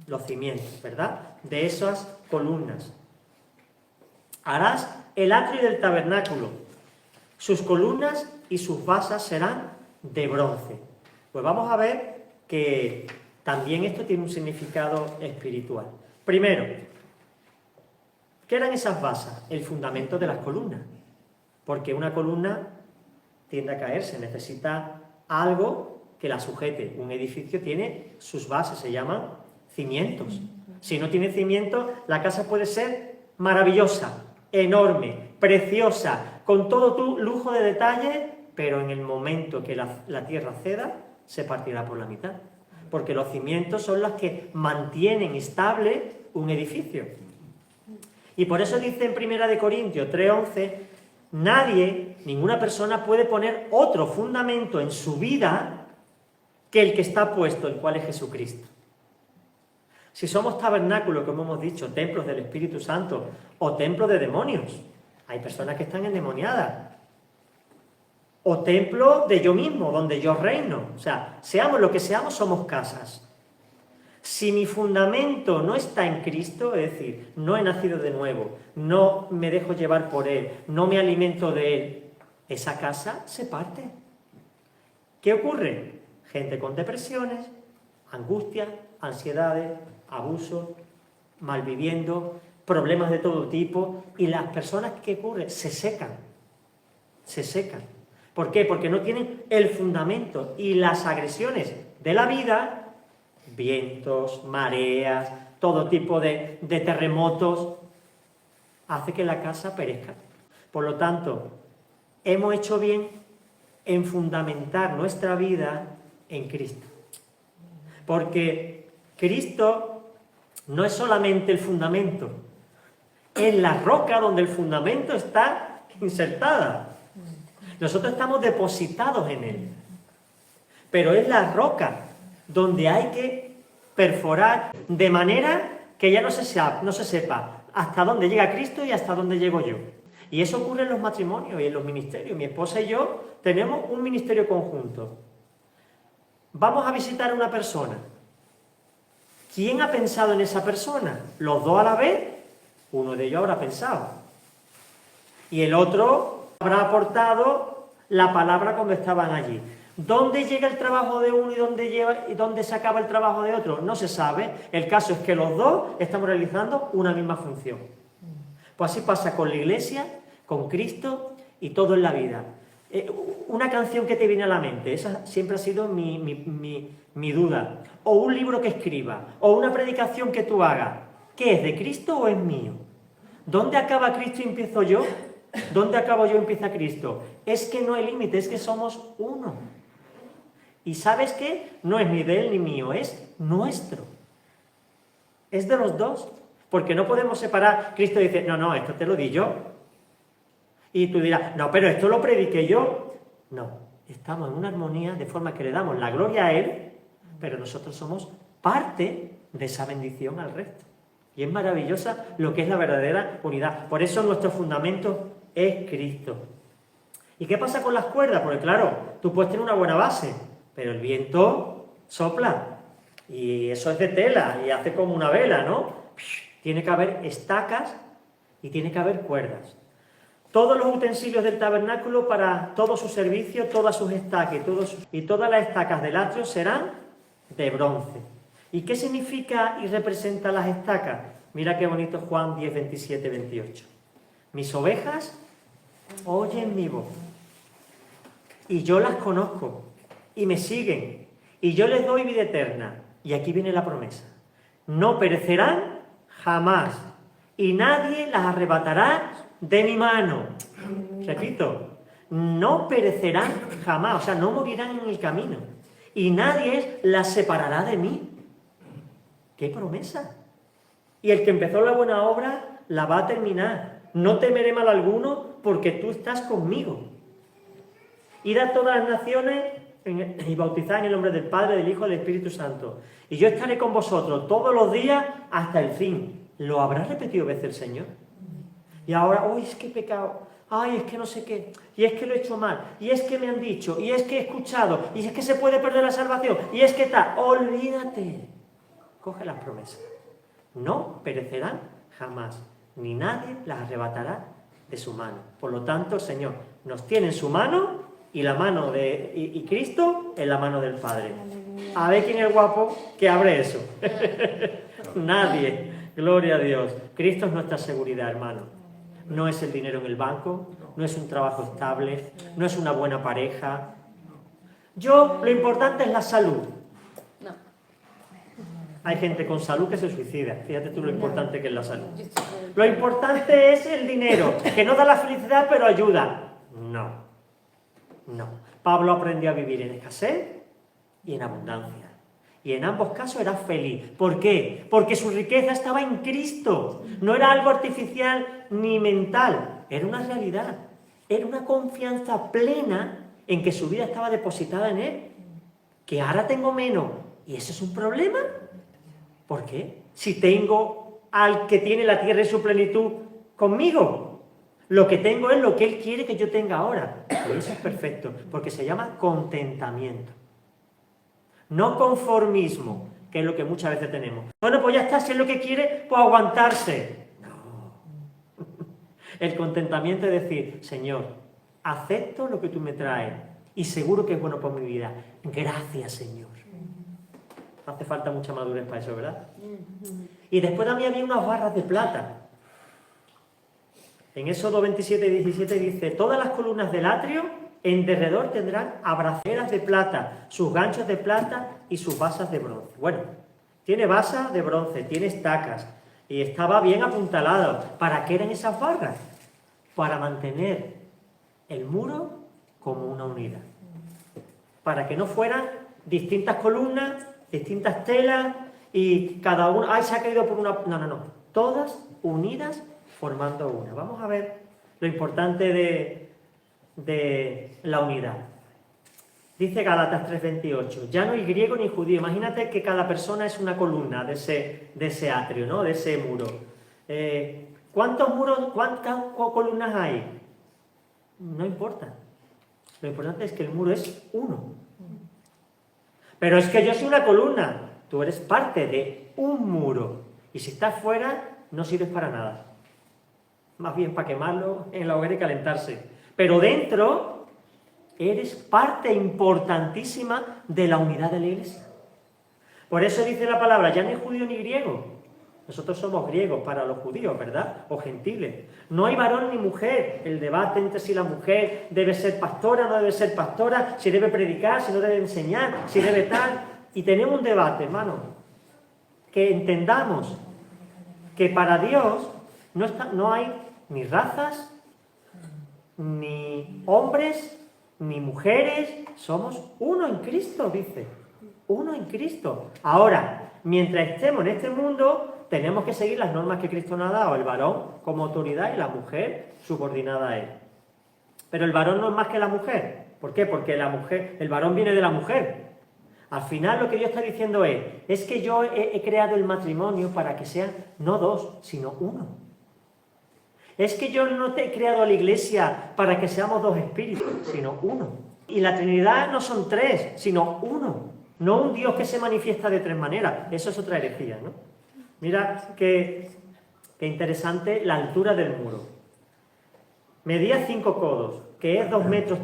los cimientos, ¿verdad? De esas columnas. Harás el atrio del tabernáculo. Sus columnas y sus basas serán de bronce. Pues vamos a ver que también esto tiene un significado espiritual. Primero, ¿qué eran esas basas? El fundamento de las columnas. Porque una columna tiende a caerse, necesita algo que la sujete. Un edificio tiene sus bases, se llaman cimientos. Si no tiene cimientos, la casa puede ser maravillosa, enorme, preciosa, con todo tu lujo de detalle, pero en el momento que la tierra ceda, se partirá por la mitad. porque los cimientos son los que mantienen estable un edificio. Y por eso dice en 1 Corintios 3:11, nadie, ninguna persona puede poner otro fundamento en su vida que el que está puesto, el cual es Jesucristo. Si somos tabernáculos, como hemos dicho, templos del Espíritu Santo o templos de demonios, hay personas que están endemoniadas, o templo de yo mismo, donde yo reino. O sea, seamos lo que seamos, somos casas. Si mi fundamento no está en Cristo, es decir, no he nacido de nuevo, no me dejo llevar por Él, no me alimento de Él, esa casa se parte. ¿Qué ocurre? Gente con depresiones, angustias, ansiedades, abusos, malviviendo, problemas de todo tipo, y las personas, ¿qué ocurre? Se secan. Se secan. ¿Por qué? Porque no tienen el fundamento, y las agresiones de la vida, vientos, mareas, todo tipo de terremotos, hace que la casa perezca. Por lo tanto, hemos hecho bien en fundamentar nuestra vida en Cristo. Porque Cristo no es solamente el fundamento, es la roca donde el fundamento está insertada. Nosotros estamos depositados en Él. Pero es la roca donde hay que perforar de manera que ya no se sepa hasta dónde llega Cristo y hasta dónde llego yo. Y eso ocurre en los matrimonios y en los ministerios. Mi esposa y yo tenemos un ministerio conjunto. Vamos a visitar a una persona. ¿Quién ha pensado en esa persona? ¿Los dos a la vez? Uno de ellos habrá pensado. Y el otro habrá aportado la palabra cuando estaban allí. ¿Dónde llega el trabajo de uno y dónde se acaba el trabajo de otro? No se sabe. El caso es que los dos estamos realizando una misma función. Pues así pasa con la Iglesia, con Cristo y todo en la vida. Una canción que te viene a la mente, esa siempre ha sido mi duda. O un libro que escriba, o una predicación que tú hagas. ¿Qué es, de Cristo o es mío? ¿Dónde acaba Cristo y empiezo yo? ¿Dónde acabo yo y empieza Cristo? Es que no hay límite, es que somos uno. ¿Y sabes qué? No es ni de él ni mío, es nuestro. Es de los dos. Porque no podemos separar. Cristo dice, no, esto te lo di yo. Y tú dirás, no, pero esto lo prediqué yo. No, estamos en una armonía de forma que le damos la gloria a Él, pero nosotros somos parte de esa bendición al resto. Y es maravillosa lo que es la verdadera unidad. Por eso nuestro fundamento es Cristo. ¿Y qué pasa con las cuerdas? Porque claro, tú puedes tener una buena base, pero el viento sopla. Y eso es de tela y hace como una vela, ¿no? Tiene que haber estacas y tiene que haber cuerdas. Todos los utensilios del tabernáculo, para todo su servicio, todas sus estacas y todas las estacas del atrio serán de bronce. ¿Y qué significa y representa las estacas? Mira qué bonito Juan 10, 27, 28. Mis ovejas oyen mi voz y yo las conozco y me siguen y yo les doy vida eterna. Y aquí viene la promesa. No perecerán jamás y nadie las arrebatará de mi mano. Repito, no perecerán jamás, o sea, no morirán en el camino y nadie las separará de mí. ¡Qué promesa! Y el que empezó la buena obra la va a terminar. No temeré mal alguno porque tú estás conmigo. Id a todas las naciones y bautizad en el nombre del Padre, del Hijo y del Espíritu Santo. Y yo estaré con vosotros todos los días hasta el fin. ¿Lo habrá repetido veces el Señor? Y ahora, ¡uy, es que he pecado! ¡Ay, es que no sé qué! Y es que lo he hecho mal. Y es que me han dicho. Y es que he escuchado. Y es que se puede perder la salvación. Y es que está. ¡Olvídate! Coge las promesas. No perecerán jamás. Ni nadie las arrebatará de su mano. Por lo tanto, el Señor nos tiene en su mano y la mano y Cristo en la mano del Padre. A ver quién es guapo que abre eso. Nadie. Gloria a Dios. Cristo es nuestra seguridad, hermano. No es el dinero en el banco, no es un trabajo estable, no es una buena pareja. Lo importante es la salud. No. Hay gente con salud que se suicida. Fíjate tú lo importante que es la salud. Lo importante es el dinero, que no da la felicidad, pero ayuda. No. Pablo aprendió a vivir en escasez y en abundancia. Y en ambos casos era feliz. ¿Por qué? Porque su riqueza estaba en Cristo. No era algo artificial ni mental. Era una realidad. Era una confianza plena en que su vida estaba depositada en Él. Que ahora tengo menos. ¿Y eso es un problema? ¿Por qué? Si tengo al que tiene la tierra y su plenitud conmigo. Lo que tengo es lo que Él quiere que yo tenga ahora. Y eso es perfecto. Porque se llama contentamiento. No conformismo, que es lo que muchas veces tenemos. Bueno, pues ya está, si es lo que quiere, pues aguantarse. No. El contentamiento es decir, Señor, acepto lo que tú me traes y seguro que es bueno por mi vida. Gracias, Señor. Hace falta mucha madurez para eso, ¿verdad? Y después también había unas barras de plata. En Éxodo 27 y 17 dice, todas las columnas del atrio en derredor tendrán abraceras de plata, sus ganchos de plata y sus basas de bronce. Bueno, tiene basas de bronce, tiene estacas y estaba bien apuntalado. ¿Para qué eran esas barras? Para mantener el muro como una unidad. Para que no fueran distintas columnas, distintas telas y cada una... ¡Ay, se ha caído por una! No. Todas unidas formando una. Vamos a ver lo importante de la unidad. Dice Gálatas 3:28, ya no hay griego ni judío. Imagínate que cada persona es una columna de ese atrio, ¿no? De ese muro. ¿Cuántas columnas hay? No importa. Lo importante es que el muro es uno. Pero es que yo soy una columna. Tú eres parte de un muro. Y si estás fuera, no sirves para nada. Más bien para quemarlo en la hoguera y calentarse. Pero dentro eres parte importantísima de la unidad de la Iglesia. Por eso dice la palabra, ya no hay judío ni griego. Nosotros somos griegos para los judíos, ¿verdad? O gentiles. No hay varón ni mujer. El debate entre si la mujer debe ser pastora o no debe ser pastora, si debe predicar, si no debe enseñar, si debe tal. Y tenemos un debate, hermano. Que entendamos que para Dios no hay ni razas, ni hombres, ni mujeres, somos uno en Cristo, dice. Uno en Cristo. Ahora, mientras estemos en este mundo, tenemos que seguir las normas que Cristo nos ha dado, el varón como autoridad y la mujer subordinada a él. Pero el varón no es más que la mujer. ¿Por qué? Porque el varón viene de la mujer. Al final lo que Dios está diciendo es que yo he creado el matrimonio para que sean no dos, sino uno. Es que yo no te he creado a la iglesia para que seamos dos espíritus, sino uno. Y la Trinidad no son tres, sino uno. No un Dios que se manifiesta de tres maneras. Eso es otra herejía, ¿no? Mira qué interesante la altura del muro. Medía 5 codos, que es 2,30 metros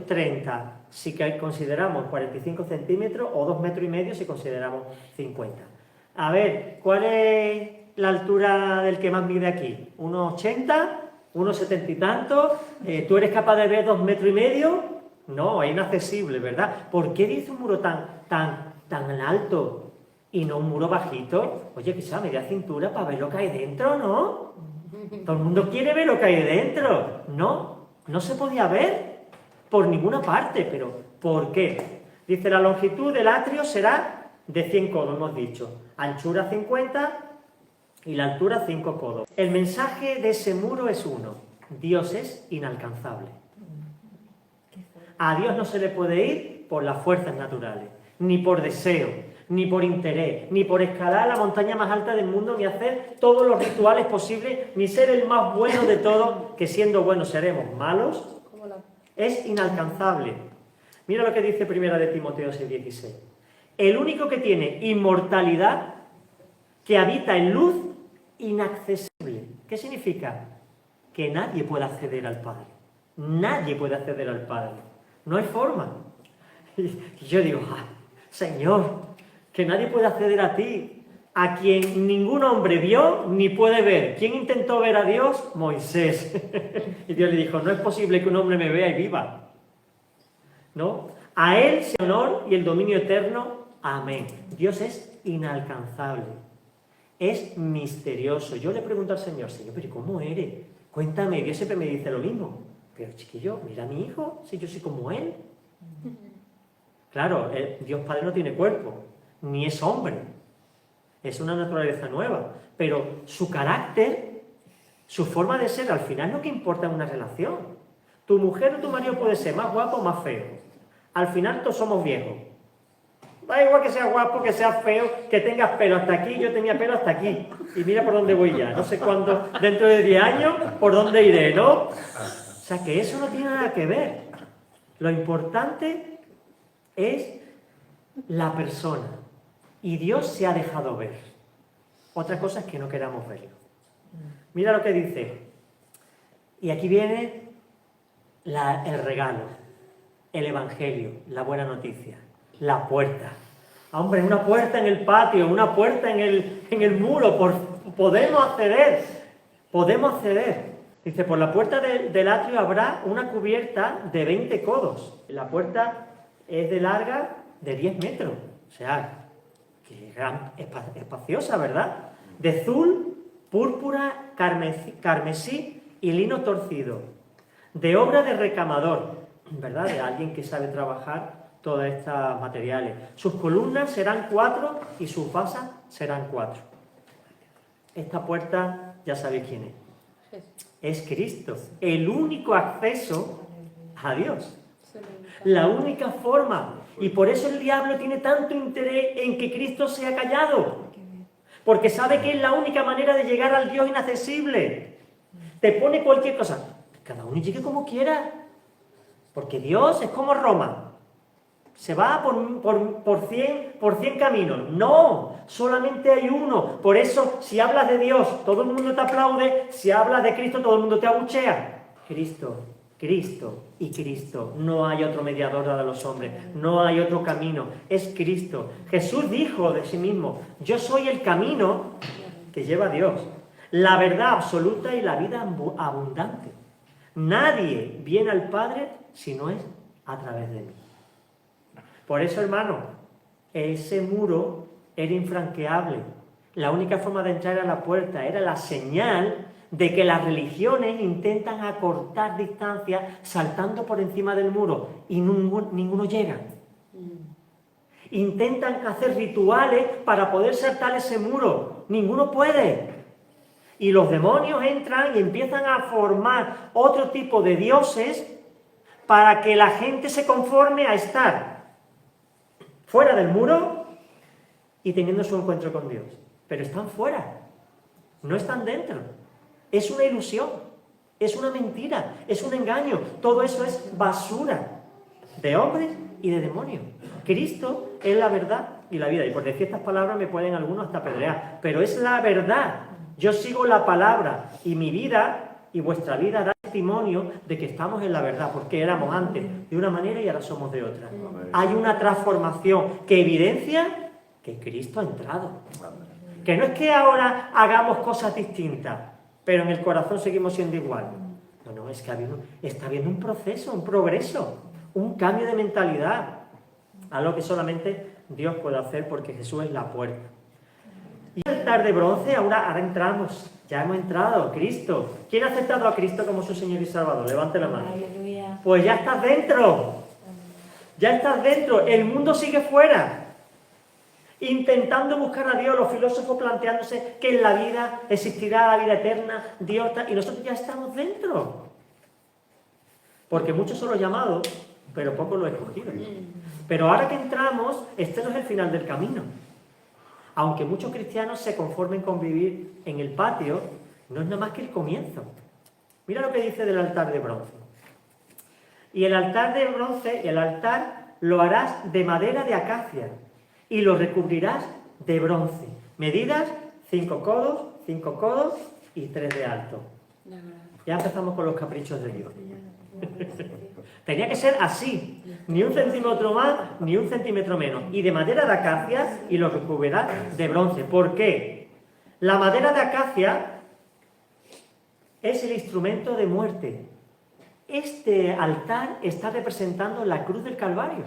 si consideramos 45 centímetros o 2,5 metros si consideramos 50. A ver, ¿cuál es la altura del que más mide aquí? ¿1,80? ¿1,70 y tanto? ¿Tú eres capaz de ver 2,5 metros? No, es inaccesible, ¿verdad? ¿Por qué dice un muro tan alto y no un muro bajito? Oye, quizá media cintura para ver lo que hay dentro, ¿no? Todo el mundo quiere ver lo que hay dentro. No se podía ver por ninguna parte, pero ¿por qué? Dice, la longitud del atrio será de 100 codos, hemos dicho. Anchura 50 y la altura 5 codos. El mensaje de ese muro es uno. Dios es inalcanzable. A Dios no se le puede ir por las fuerzas naturales, ni por deseo, ni por interés, ni por escalar la montaña más alta del mundo, ni hacer todos los rituales posibles, ni ser el más bueno de todos, que siendo buenos seremos malos. Es inalcanzable. Mira lo que dice 1 de Timoteo 6:16. El único que tiene inmortalidad, que habita en luz inaccesible. ¿Qué significa? Que nadie puede acceder al Padre. Nadie puede acceder al Padre. No hay forma. Y yo digo, Señor, que nadie puede acceder a ti, a quien ningún hombre vio ni puede ver. ¿Quién intentó ver a Dios? Moisés. Y Dios le dijo, no es posible que un hombre me vea y viva. ¿No? A Él sea el honor y el dominio eterno. Amén. Dios es inalcanzable. Es misterioso. Yo le pregunto al Señor, pero ¿cómo eres? Cuéntame. Dios siempre me dice lo mismo. Pero chiquillo, mira a mi hijo, si yo soy como Él. Claro, Dios Padre no tiene cuerpo, ni es hombre. Es una naturaleza nueva. Pero su carácter, su forma de ser, al final es lo que importa en una relación. Tu mujer o tu marido puede ser más guapo o más feo. Al final todos somos viejos. Da igual que sea guapo, que sea feo, que tengas pelo hasta aquí, yo tenía pelo hasta aquí. Y mira por dónde voy ya. No sé cuándo, dentro de 10 años, por dónde iré, ¿no? O sea que eso no tiene nada que ver. Lo importante es la persona. Y Dios se ha dejado ver. Otra cosa es que no queramos verlo. Mira lo que dice. Y aquí viene el regalo, el evangelio, la buena noticia. La puerta. Hombre, una puerta en el patio, una puerta en el muro, podemos acceder. Podemos acceder. Dice, por la puerta del atrio habrá una cubierta de 20 codos. La puerta es de larga de 10 metros. O sea, que gran, espaciosa, ¿verdad? De azul, púrpura, carmesí y lino torcido. De obra de recamador, ¿verdad? De alguien que sabe trabajar todos estos materiales. Sus columnas serán 4 y sus basas serán 4. Esta puerta, ya sabéis quién es. Es Cristo, el único acceso a Dios. La única forma. Y por eso el diablo tiene tanto interés en que Cristo sea callado. Porque sabe que es la única manera de llegar al Dios inaccesible. Te pone cualquier cosa. Cada uno llegue como quiera. Porque Dios es como Roma. Se va por 100 caminos. No, solamente hay uno. Por eso, si hablas de Dios, todo el mundo te aplaude. Si hablas de Cristo, todo el mundo te abuchea. Cristo, Cristo y Cristo. No hay otro mediador de los hombres. No hay otro camino. Es Cristo. Jesús dijo de sí mismo, yo soy el camino que lleva a Dios. La verdad absoluta y la vida abundante. Nadie viene al Padre si no es a través de mí. Por eso, hermano, ese muro era infranqueable. La única forma de entrar a la puerta era la señal de que las religiones intentan acortar distancias saltando por encima del muro y ninguno llega. Intentan hacer rituales para poder saltar ese muro. Ninguno puede. Y los demonios entran y empiezan a formar otro tipo de dioses para que la gente se conforme a estar fuera del muro y teniendo su encuentro con Dios. Pero están fuera, no están dentro. Es una ilusión, es una mentira, es un engaño. Todo eso es basura de hombres y de demonios. Cristo es la verdad y la vida. Y por decir estas palabras me pueden algunos hasta apedrear, pero es la verdad. Yo sigo la palabra y mi vida y vuestra vida da testimonio de que estamos en la verdad, porque éramos antes de una manera y ahora somos de otra. Hay una transformación que evidencia que Cristo ha entrado. Que no es que ahora hagamos cosas distintas, pero en el corazón seguimos siendo igual. No, es que está habiendo un proceso, un progreso, un cambio de mentalidad, algo que solamente Dios puede hacer porque Jesús es la puerta. Y el altar de bronce, ahora entramos, ya hemos entrado, Cristo. ¿Quién ha aceptado a Cristo como su Señor y Salvador? Levante la mano. Aleluya. Pues ya estás dentro, ya estás dentro, el mundo sigue fuera. Intentando buscar a Dios, los filósofos planteándose que en la vida existirá la vida eterna, Dios, y nosotros ya estamos dentro. Porque muchos son los llamados, pero pocos los escogidos. Pero ahora que entramos, este no es el final del camino. Aunque muchos cristianos se conformen con vivir en el patio, no es nada más que el comienzo. Mira lo que dice del altar de bronce. Y el altar de bronce, el altar lo harás de madera de acacia y lo recubrirás de bronce. Medidas 5 codos y 3 de alto. Ya empezamos con los caprichos de Dios. Tenía que ser así, ni 1 centímetro más, ni 1 centímetro menos. Y de madera de acacia y lo recubrirás de bronce. ¿Por qué? La madera de acacia es el instrumento de muerte. Este altar está representando la cruz del Calvario.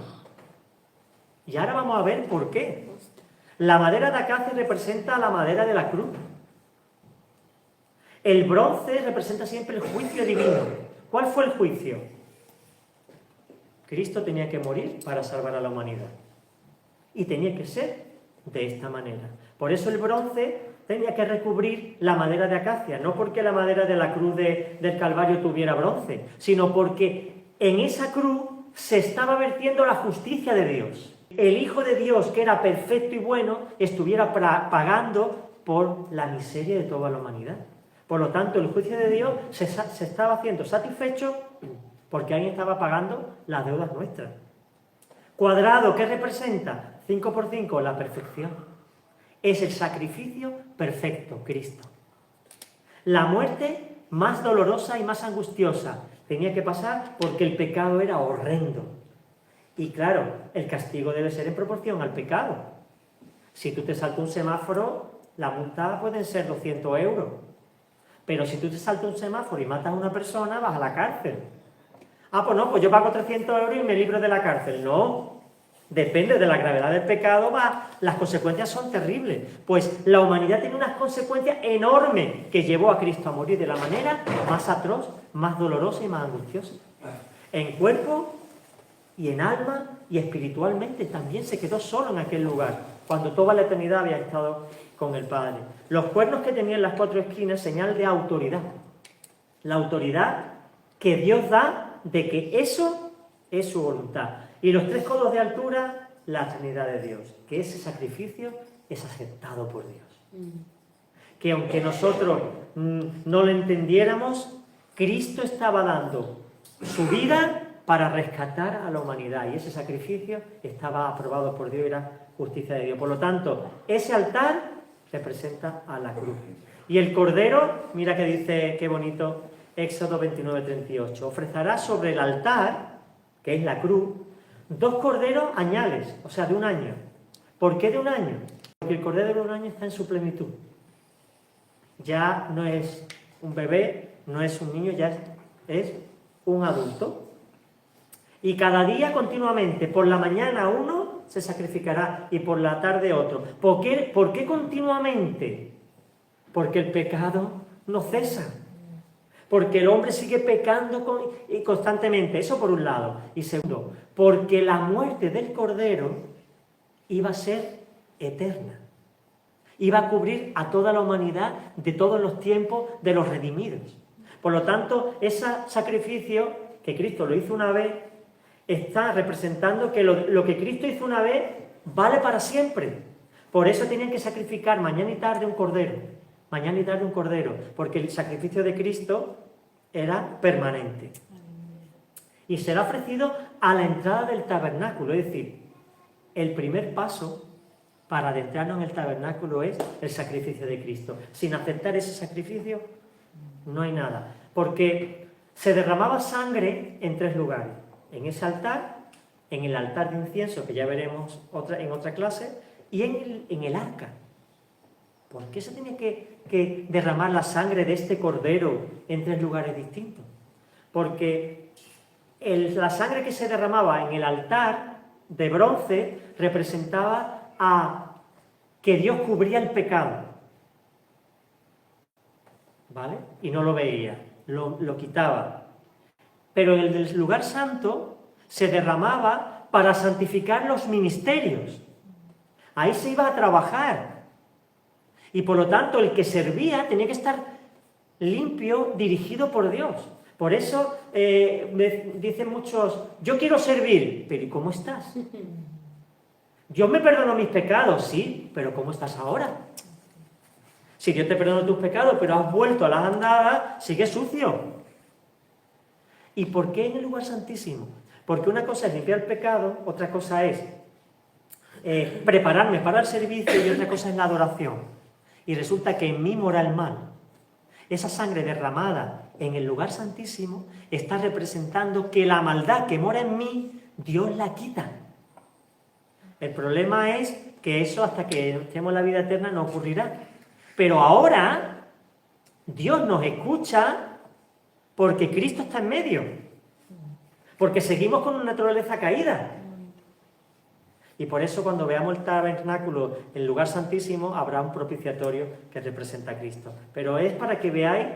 Y ahora vamos a ver por qué. La madera de acacia representa la madera de la cruz. El bronce representa siempre el juicio divino. ¿Cuál fue el juicio? Cristo tenía que morir para salvar a la humanidad. Y tenía que ser de esta manera. Por eso el bronce tenía que recubrir la madera de acacia, no porque la madera de la cruz del Calvario tuviera bronce, sino porque en esa cruz se estaba vertiendo la justicia de Dios. El Hijo de Dios, que era perfecto y bueno, estuviera pagando por la miseria de toda la humanidad. Por lo tanto, el juicio de Dios se estaba haciendo satisfecho porque alguien estaba pagando las deudas nuestras. Cuadrado, ¿qué representa? 5 por 5, la perfección. Es el sacrificio perfecto, Cristo. La muerte más dolorosa y más angustiosa tenía que pasar porque el pecado era horrendo. Y claro, el castigo debe ser en proporción al pecado. Si tú te saltas un semáforo, la multa pueden ser 200 euros. Pero si tú te saltas un semáforo y matas a una persona, vas a la cárcel. Ah, pues no, pues yo pago 300 euros y me libro de la cárcel. No, depende de la gravedad del pecado, las consecuencias son terribles. Pues la humanidad tiene unas consecuencias enormes que llevó a Cristo a morir de la manera más atroz, más dolorosa y más angustiosa. En cuerpo y en alma y espiritualmente también se quedó solo en aquel lugar, cuando toda la eternidad había estado con el Padre. Los cuernos que tenía en las 4 esquinas, señal de autoridad. La autoridad que Dios da de que eso es su voluntad. Y los 3 codos de altura, la Trinidad de Dios, que ese sacrificio es aceptado por Dios. Que aunque nosotros no lo entendiéramos, Cristo estaba dando su vida para rescatar a la humanidad, y ese sacrificio estaba aprobado por Dios y era justicia de Dios. Por lo tanto, ese altar representa a la cruz. Y el Cordero, mira que dice, qué bonito, Éxodo 29, 38, ofrecerá sobre el altar, que es la cruz, 2 corderos añales, o sea, de 1 año. ¿Por qué de 1 año? Porque el cordero de 1 año está en su plenitud. Ya no es un bebé, no es un niño, ya es un adulto. Y cada día continuamente, por la mañana uno se sacrificará y por la tarde otro. ¿Por qué continuamente? Porque el pecado no cesa. Porque el hombre sigue pecando constantemente. Eso por un lado. Y segundo, porque la muerte del Cordero iba a ser eterna. Iba a cubrir a toda la humanidad de todos los tiempos de los redimidos. Por lo tanto, ese sacrificio que Cristo lo hizo una vez, está representando que lo que Cristo hizo una vez vale para siempre. Por eso tenían que sacrificar mañana y tarde un cordero. Mañana y tarde un cordero. Porque el sacrificio de Cristo era permanente. Y será ofrecido a la entrada del tabernáculo. Es decir, el primer paso para adentrarnos en el tabernáculo es el sacrificio de Cristo. Sin aceptar ese sacrificio, no hay nada. Porque se derramaba sangre en 3 lugares. En ese altar, en el altar de incienso, que ya veremos en otra clase, y en el arca. ¿Por qué se tenía que derramar la sangre de este cordero en 3 lugares distintos? Porque la sangre que se derramaba en el altar de bronce representaba a que Dios cubría el pecado. ¿Vale? Y no lo veía, lo quitaba. Pero en el lugar santo se derramaba para santificar los ministerios. Ahí se iba a trabajar. Y por lo tanto, el que servía tenía que estar limpio, dirigido por Dios. Por eso dicen muchos, yo quiero servir, pero ¿y cómo estás? Dios me perdonó mis pecados, sí, pero ¿cómo estás ahora? Si Dios te perdonó tus pecados, pero has vuelto a las andadas, sigues sucio. ¿Y por qué en el lugar santísimo? Porque una cosa es limpiar el pecado, otra cosa es prepararme para el servicio y otra cosa es la adoración. Y resulta que en mí mora el mal. Esa sangre derramada en el lugar santísimo está representando que la maldad que mora en mí, Dios la quita. El problema es que eso hasta que estemos en la vida eterna no ocurrirá. Pero ahora Dios nos escucha porque Cristo está en medio. Porque seguimos con una naturaleza caída. Y por eso cuando veamos el tabernáculo, el lugar santísimo, habrá un propiciatorio que representa a Cristo. Pero es para que veáis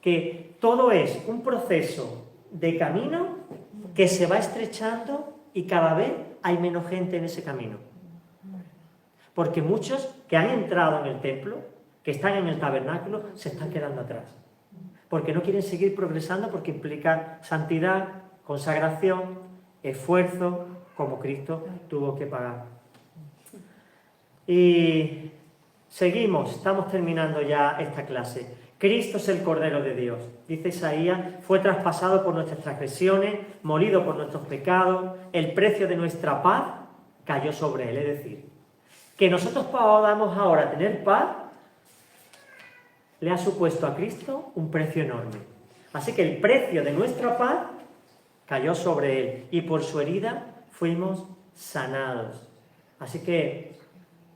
que todo es un proceso de camino que se va estrechando y cada vez hay menos gente en ese camino. Porque muchos que han entrado en el templo, que están en el tabernáculo, se están quedando atrás. Porque no quieren seguir progresando, porque implica santidad, consagración, esfuerzo, como Cristo tuvo que pagar. Y seguimos, estamos terminando ya esta clase. Cristo es el Cordero de Dios. Dice Isaías, fue traspasado por nuestras transgresiones, molido por nuestros pecados, el precio de nuestra paz cayó sobre él. Es decir, que nosotros podamos ahora tener paz, le ha supuesto a Cristo un precio enorme. Así que el precio de nuestra paz cayó sobre él y por su herida fuimos sanados. Así que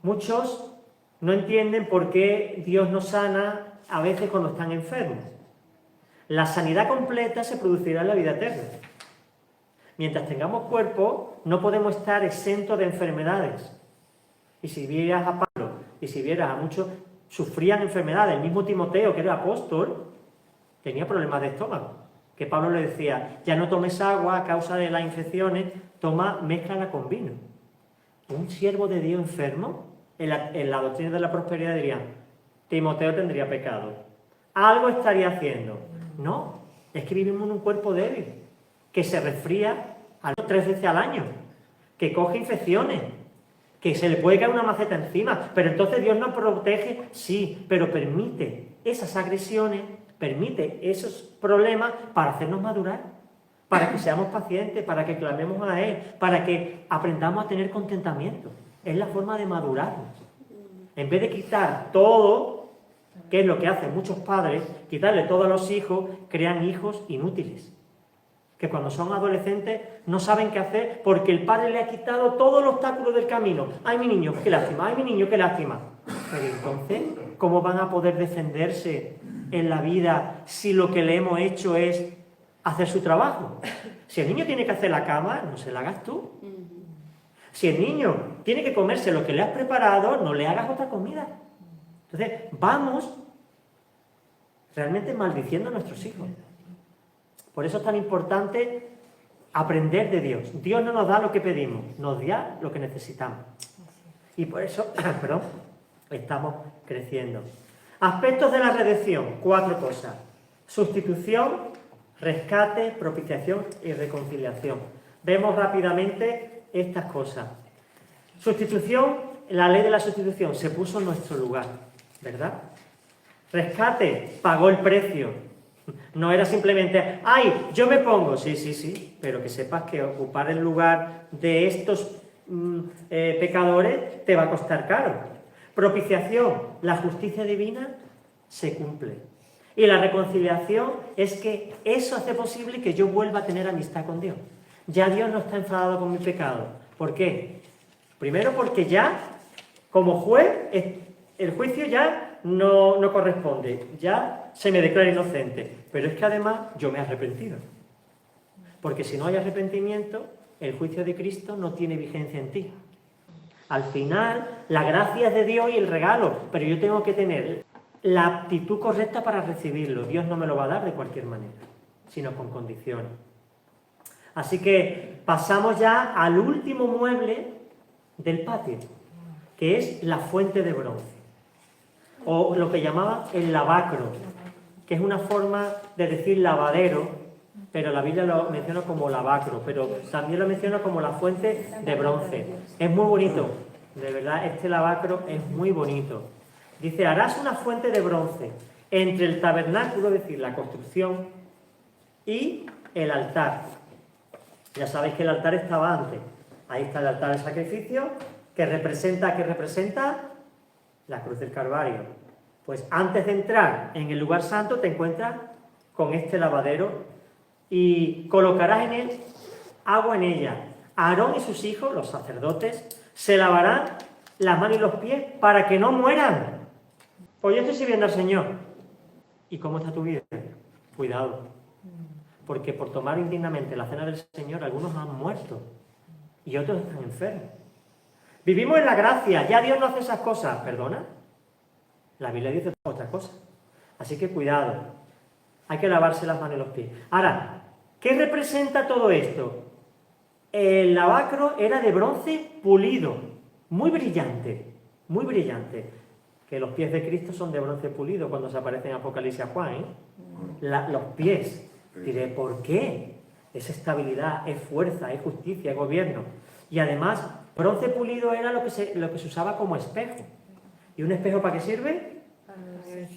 muchos no entienden por qué Dios nos sana a veces cuando están enfermos. La sanidad completa se producirá en la vida eterna. Mientras tengamos cuerpo, no podemos estar exentos de enfermedades. Y si vieras a Pablo, y si vieras a muchos, sufrían enfermedades. El mismo Timoteo, que era apóstol, tenía problemas de estómago. Que Pablo le decía, ya no tomes agua a causa de las infecciones, mézclala con vino. Un siervo de Dios enfermo, en la doctrina de la prosperidad dirían, Timoteo tendría pecado. Algo estaría haciendo. No, es que vivimos en un cuerpo débil, que se resfría 3 veces al año, que coge infecciones, que se le puede caer una maceta encima, pero entonces Dios nos protege, sí, pero permite esas agresiones, permite esos problemas para hacernos madurar, para que seamos pacientes, para que clamemos a Él, para que aprendamos a tener contentamiento. Es la forma de madurarnos. En vez de quitar todo, que es lo que hacen muchos padres, quitarle todo a los hijos, crean hijos inútiles. Que cuando son adolescentes no saben qué hacer porque el padre le ha quitado todo el obstáculo del camino. ¡Ay, mi niño, qué lástima! ¡Ay, mi niño, qué lástima! Pero entonces, ¿cómo van a poder defenderse en la vida si lo que le hemos hecho es hacer su trabajo? Si el niño tiene que hacer la cama, no se la hagas tú. Si el niño tiene que comerse lo que le has preparado, no le hagas otra comida. Entonces, vamos realmente maldiciendo a nuestros hijos. Por eso es tan importante aprender de Dios. Dios no nos da lo que pedimos, nos da lo que necesitamos. Y por eso, estamos creciendo. Aspectos de la redención, 4 cosas. Sustitución, rescate, propiciación y reconciliación. Vemos rápidamente estas cosas. Sustitución, la ley de la sustitución se puso en nuestro lugar, ¿verdad? Rescate, pagó el precio. No era simplemente, ¡ay, yo me pongo! Sí, pero que sepas que ocupar el lugar de estos pecadores te va a costar caro. Propiciación, la justicia divina se cumple. Y la reconciliación es que eso hace posible que yo vuelva a tener amistad con Dios. Ya Dios no está enfadado con mi pecado. ¿Por qué? Primero porque ya, como juez, el juicio ya no corresponde. Ya se me declara inocente. Pero es que además yo me he arrepentido. Porque si no hay arrepentimiento, el juicio de Cristo no tiene vigencia en ti. Al final, la gracia es de Dios y el regalo, pero yo tengo que tener la actitud correcta para recibirlo. Dios no me lo va a dar de cualquier manera, sino con condiciones. Así que pasamos ya al último mueble del patio, que es la fuente de bronce, o lo que llamaba el lavacro, que es una forma de decir lavadero, pero la Biblia lo menciona como lavacro, pero también lo menciona como la fuente de bronce. Es muy bonito, de verdad, este lavacro es muy bonito. Dice, harás una fuente de bronce entre el tabernáculo, es decir, la construcción, y el altar. Ya sabéis que el altar estaba antes. Ahí está el altar del sacrificio, que representa la cruz del Calvario. Pues antes de entrar en el lugar santo te encuentras con este lavadero y colocarás en él agua en ella. Aarón y sus hijos, los sacerdotes, se lavarán las manos y los pies para que no mueran. Pues yo estoy sirviendo al Señor. ¿Y cómo está tu vida? Cuidado. Porque por tomar indignamente la cena del Señor, algunos han muerto y otros están enfermos. Vivimos en la gracia, ya Dios no hace esas cosas. ¿Perdona? La Biblia dice otra cosa. Así que cuidado. Hay que lavarse las manos y los pies. Ahora, ¿qué representa todo esto? El lavacro era de bronce pulido, muy brillante. muy brillante, que los pies de Cristo son de bronce pulido cuando se aparece en Apocalipsis a Juan, ¿eh? Los pies. Diré, ¿por qué? Es estabilidad, es fuerza, es justicia, es gobierno. Y además, bronce pulido era lo que se usaba como espejo. ¿Y un espejo para qué sirve?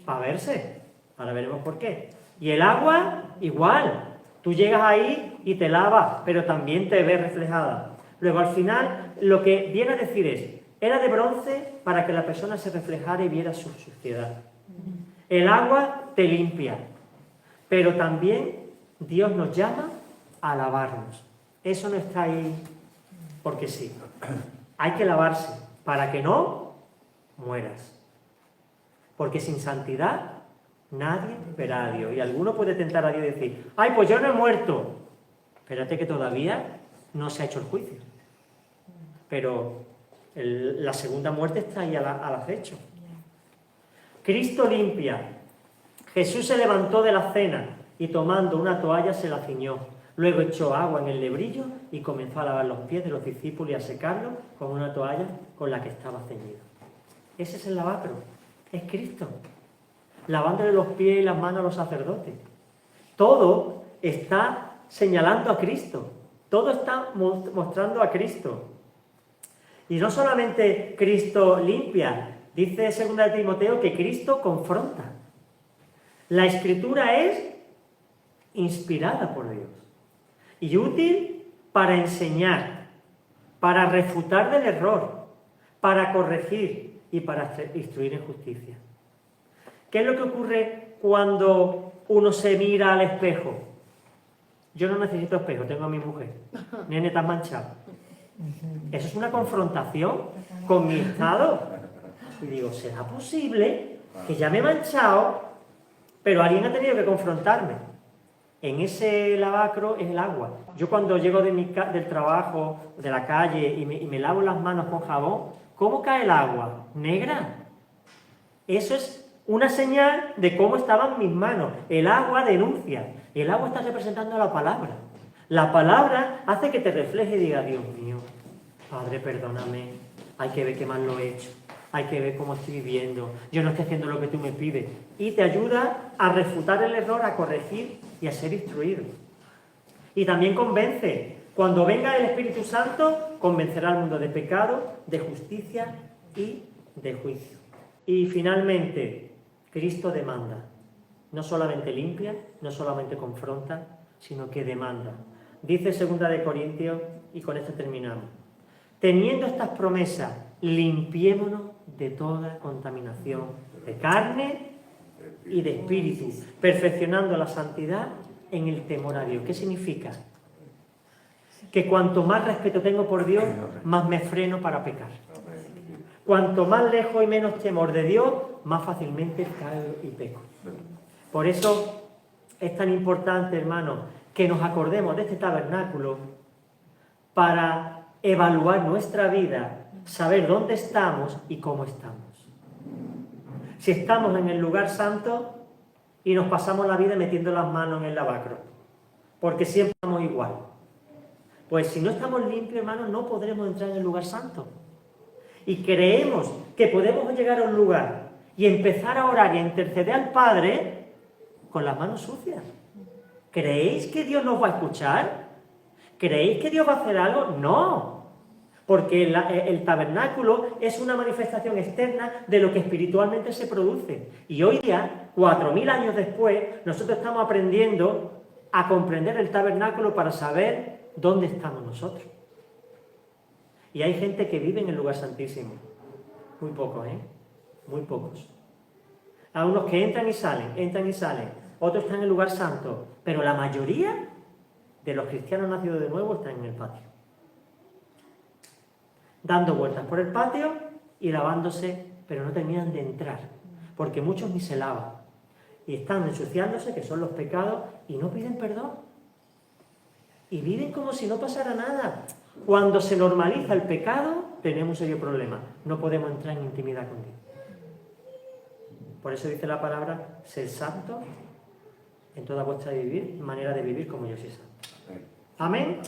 Para verse. Ahora veremos por qué. Y el agua, igual. Tú llegas ahí y te lavas, pero también te ves reflejada. Luego, al final, lo que viene a decir es, era de bronce para que la persona se reflejara y viera su suciedad. El agua te limpia, pero también Dios nos llama a lavarnos. Eso no está ahí porque sí. Hay que lavarse para que no mueras. Porque sin santidad nadie verá a Dios. Y alguno puede tentar a Dios y decir, ¡ay, pues yo no he muerto! Espérate que todavía no se ha hecho el juicio. Pero la segunda muerte está ahí al acecho. Cristo limpia. Jesús se levantó de la cena y tomando una toalla se la ciñó. Luego echó agua en el lebrillo y comenzó a lavar los pies de los discípulos y a secarlos con una toalla con la que estaba ceñido. Ese es el lavacro. Es Cristo. Lavándole los pies y las manos a los sacerdotes. Todo está señalando a Cristo. Todo está mostrando a Cristo. Y no solamente Cristo limpia, dice 2 Timoteo que Cristo confronta. La Escritura es inspirada por Dios y útil para enseñar, para refutar del error, para corregir y para instruir en justicia. ¿Qué es lo que ocurre cuando uno se mira al espejo? Yo no necesito espejo, tengo a mi mujer. Nene, te has manchado. Eso es una confrontación con mi estado. Y digo, ¿será posible que ya me he manchado, pero alguien ha tenido que confrontarme? En ese lavacro es el agua. Yo cuando llego del trabajo, de la calle, y me lavo las manos con jabón, ¿cómo cae el agua? ¿Negra? Eso es una señal de cómo estaban mis manos. El agua denuncia. El agua está representando a la palabra. La palabra hace que te refleje y diga, Dios mío, Padre, perdóname, hay que ver qué mal lo he hecho, hay que ver cómo estoy viviendo, yo no estoy haciendo lo que tú me pides. Y te ayuda a refutar el error, a corregir y a ser instruido. Y también convence. Cuando venga el Espíritu Santo, convencerá al mundo de pecado, de justicia y de juicio. Y finalmente, Cristo demanda. No solamente limpia, no solamente confronta, sino que demanda. Dice 2 Corintios, y con esto terminamos. Teniendo estas promesas, limpiémonos de toda contaminación de carne y de espíritu, perfeccionando la santidad en el temor a Dios. ¿Qué significa? Que cuanto más respeto tengo por Dios, más me freno para pecar. Cuanto más lejos y menos temor de Dios, más fácilmente caigo y peco. Por eso es tan importante, hermanos, que nos acordemos de este tabernáculo para evaluar nuestra vida, saber dónde estamos y cómo estamos. Si estamos en el lugar santo y nos pasamos la vida metiendo las manos en el lavacro, porque siempre estamos igual. Pues si no estamos limpios, hermanos, no podremos entrar en el lugar santo. Y creemos que podemos llegar a un lugar y empezar a orar y a interceder al Padre con las manos sucias. ¿Creéis que Dios nos va a escuchar? ¿Creéis que Dios va a hacer algo? No, porque el tabernáculo es una manifestación externa de lo que espiritualmente se produce. Y hoy día, 4000 años después, nosotros estamos aprendiendo a comprender el tabernáculo para saber dónde estamos nosotros. Y hay gente que vive en el lugar santísimo. Muy pocos, muy pocos. Hay unos que entran y salen. Otros están en el lugar santo. Pero la mayoría de los cristianos nacidos de nuevo están en el patio. Dando vueltas por el patio y lavándose, pero no terminan de entrar. Porque muchos ni se lavan. Y están ensuciándose, que son los pecados, y no piden perdón. Y viven como si no pasara nada. Cuando se normaliza el pecado, tenemos un serio problema. No podemos entrar en intimidad con Dios. Por eso dice la palabra, ser santo en toda vuestra manera de vivir como yo soy santo. Amén.